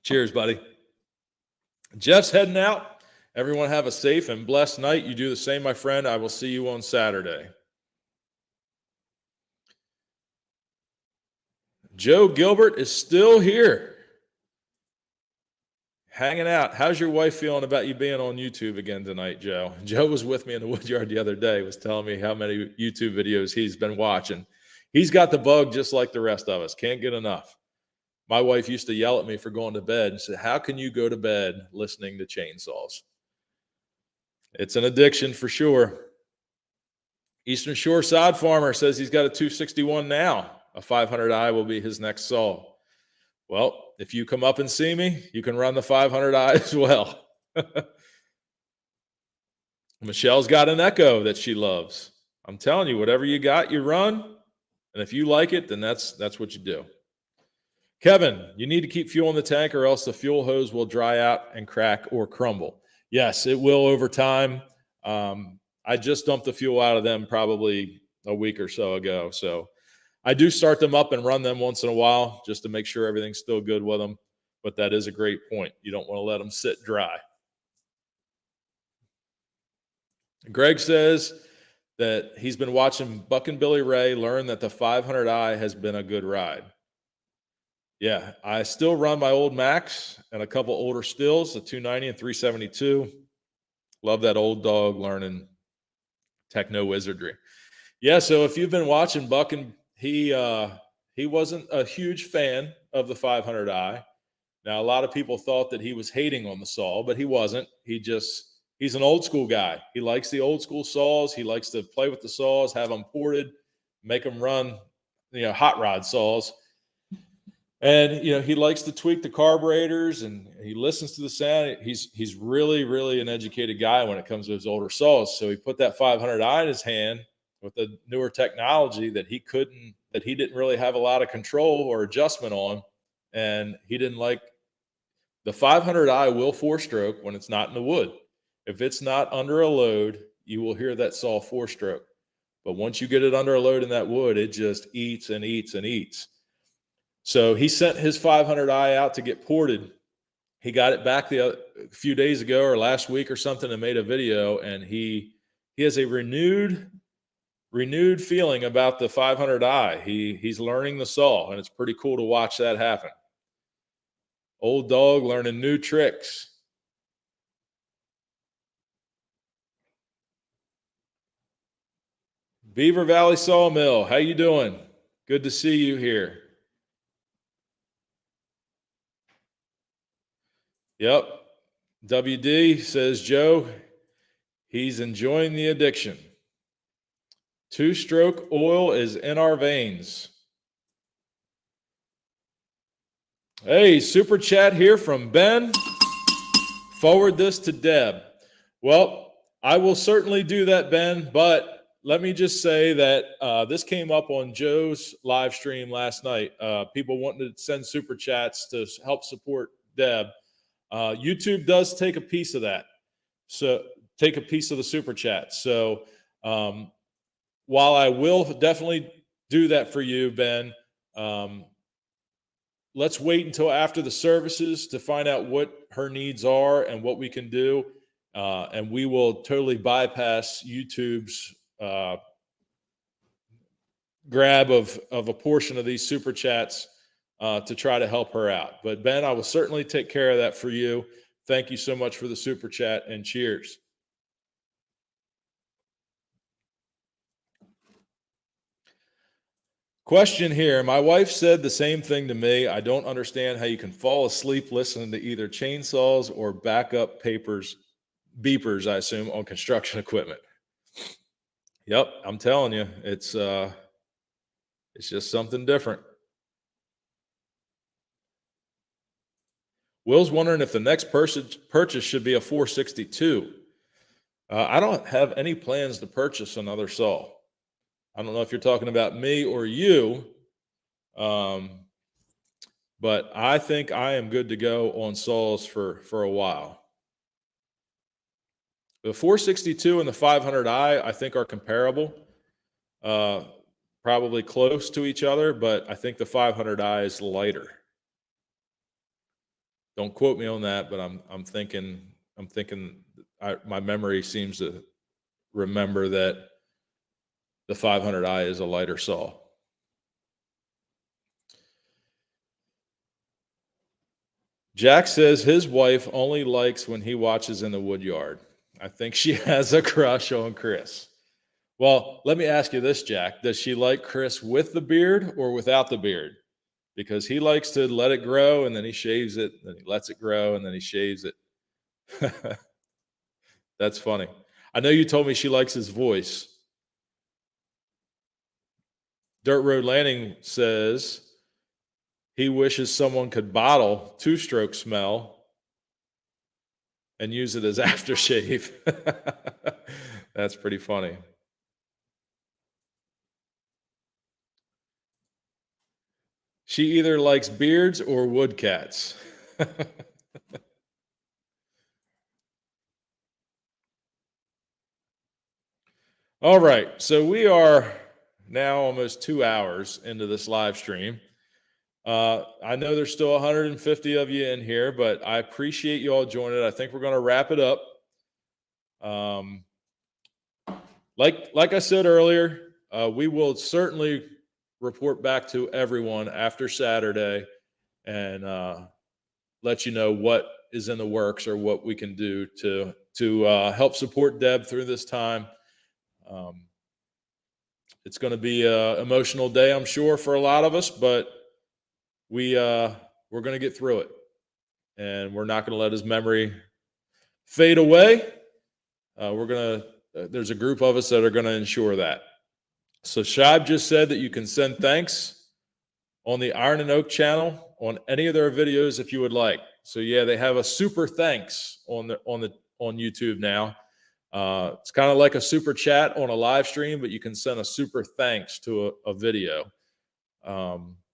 Cheers, buddy. Jeff's heading out. Everyone have a safe and blessed night. You do the same, my friend. I will see you on Saturday. Joe Gilbert is still here. Hanging out. How's your wife feeling about you being on YouTube again tonight, Joe? Joe was with me in the Woodyard the other day, was telling me how many YouTube videos he's been watching. He's got the bug just like the rest of us. Can't get enough. My wife used to yell at me for going to bed and said, how can you go to bed listening to chainsaws? It's an addiction for sure. Eastern Shore Sod Farmer says he's got a 261 now. A 500i will be his next saw. Well, if you come up and see me, you can run the 500i as well. Michelle's got an Echo that she loves. I'm telling you, whatever you got, you run. And if you like it, then that's what you do. Kevin, you need to keep fuel in the tank or else the fuel hose will dry out and crack or crumble. Yes, it will over time. I just dumped the fuel out of them probably a week or so ago. So I do start them up and run them once in a while just to make sure everything's still good with them. But that is a great point. You don't want to let them sit dry. Greg says that he's been watching Buck and Billy Ray learn that the 500i has been a good ride. Yeah, I still run my old Max and a couple older stills, the 290 and 372. Love that old dog learning techno wizardry. Yeah, so if you've been watching Buck, and he wasn't a huge fan of the 500i. Now, a lot of people thought that he was hating on the saw, but he wasn't. He's an old school guy. He likes the old school saws. He likes to play with the saws, have them ported, make them run, hot rod saws. And, he likes to tweak the carburetors and he listens to the sound. He's really, really an educated guy when it comes to his older saws. So he put that 500i in his hand with the newer technology that he didn't really have a lot of control or adjustment on. And he didn't like the 500i will 4-stroke when it's not in the wood. If it's not under a load, you will hear that saw 4-stroke. But once you get it under a load in that wood, it just eats and eats and eats. So he sent his 500i out to get ported. He got it back a few days ago or last week or something and made a video. And he has a renewed feeling about the 500i. He's learning the saw, and it's pretty cool to watch that happen. Old dog learning new tricks. Beaver Valley Sawmill, how you doing? Good to see you here. Yep. WD says, Joe, he's enjoying the addiction. 2-stroke oil is in our veins. Hey, super chat here from Ben. Forward this to Deb. Well, I will certainly do that, Ben, but let me just say that this came up on Joe's live stream last night. People wanting to send super chats to help support Deb. YouTube does take a piece of that. So take a piece of the super chat. So while I will definitely do that for you, Ben, let's wait until after the services to find out what her needs are and what we can do. And we will totally bypass YouTube's grab of a portion of these super chats to try to help her out. But Ben, I will certainly take care of that for you. Thank you so much for the super chat, and cheers. Question here. My wife said the same thing to me. I don't understand how you can fall asleep listening to either chainsaws or backup beepers, I assume, on construction equipment. Yep, I'm telling you, it's just something different. Will's wondering if the next purchase should be a 462. I don't have any plans to purchase another saw. I don't know if you're talking about me or you, but I think I am good to go on saws for a while. The 462 and the 500i, I think, are comparable, probably close to each other, but I think the 500i is lighter. Don't quote me on that, but I'm thinking my memory seems to remember that the 500i is a lighter saw. Jack says his wife only likes when he watches in the Woodyard. I think she has a crush on Chris. Well, let me ask you this, Jack. Does she like Chris with the beard or without the beard? because he likes to let it grow and then he shaves it, then he lets it grow and then he shaves it. That's funny. I know you told me she likes his voice. Dirt Road Landing says he wishes someone could bottle two-stroke smell and use it as aftershave. That's pretty funny. She either likes beards or wood cats. All right, so we are now almost 2 hours into this live stream. I know there's still 150 of you in here, but I appreciate you all joining. I think we're going to wrap it up. Like I said earlier, we will certainly report back to everyone after Saturday and let you know what is in the works or what we can do to help support Deb through this time. It's going to be an emotional day, I'm sure, for a lot of us, but we're going to get through it, and we're not going to let his memory fade away. There's a group of us that are going to ensure that. So Shibe just said that you can send thanks on the Iron and Oak channel on any of their videos if you would like. So yeah, they have a super thanks on YouTube now. It's kind of like a super chat on a live stream, but you can send a super thanks to a video.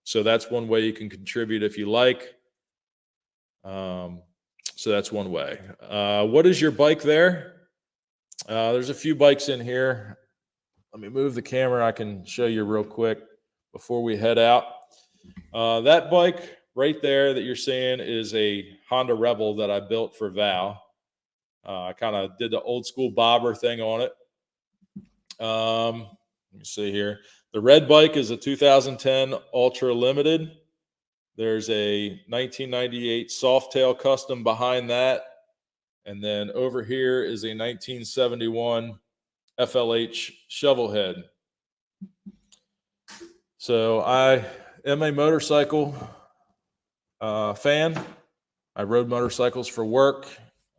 So that's one way you can contribute if you like. So that's one way. What is your bike there? There's a few bikes in here. Let me move the camera. I can show you real quick before we head out. That bike right there that you're seeing is a Honda Rebel that I built for Val. I kind of did the old school bobber thing on it. Let me see here. The red bike is a 2010 Ultra Limited. There's a 1998 Softail Custom behind that. And then over here is a 1971 FLH Shovelhead. So I am a motorcycle fan. I rode motorcycles for work.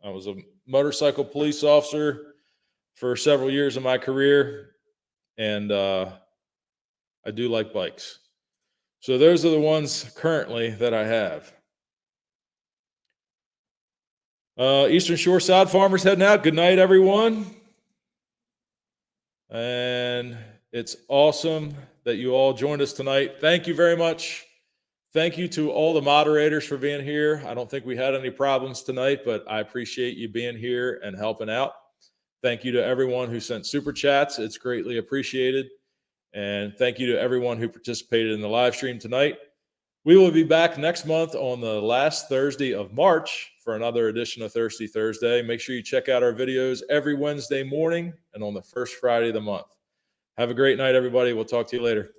I was a motorcycle police officer for several years of my career, and I do like bikes. So those are the ones currently that I have. Eastern Shore Side Farmers heading out. Good night, everyone. And it's awesome that you all joined us tonight. Thank you very much. Thank you to all the moderators for being here. I don't think we had any problems tonight, but I appreciate you being here and helping out. Thank you to everyone who sent super chats. It's greatly appreciated. And thank you to everyone who participated in the live stream tonight. We will be back next month on the last Thursday of March for another edition of Thirsty Thursday. Make sure you check out our videos every Wednesday morning and on the first Friday of the month. Have a great night, everybody. We'll talk to you later.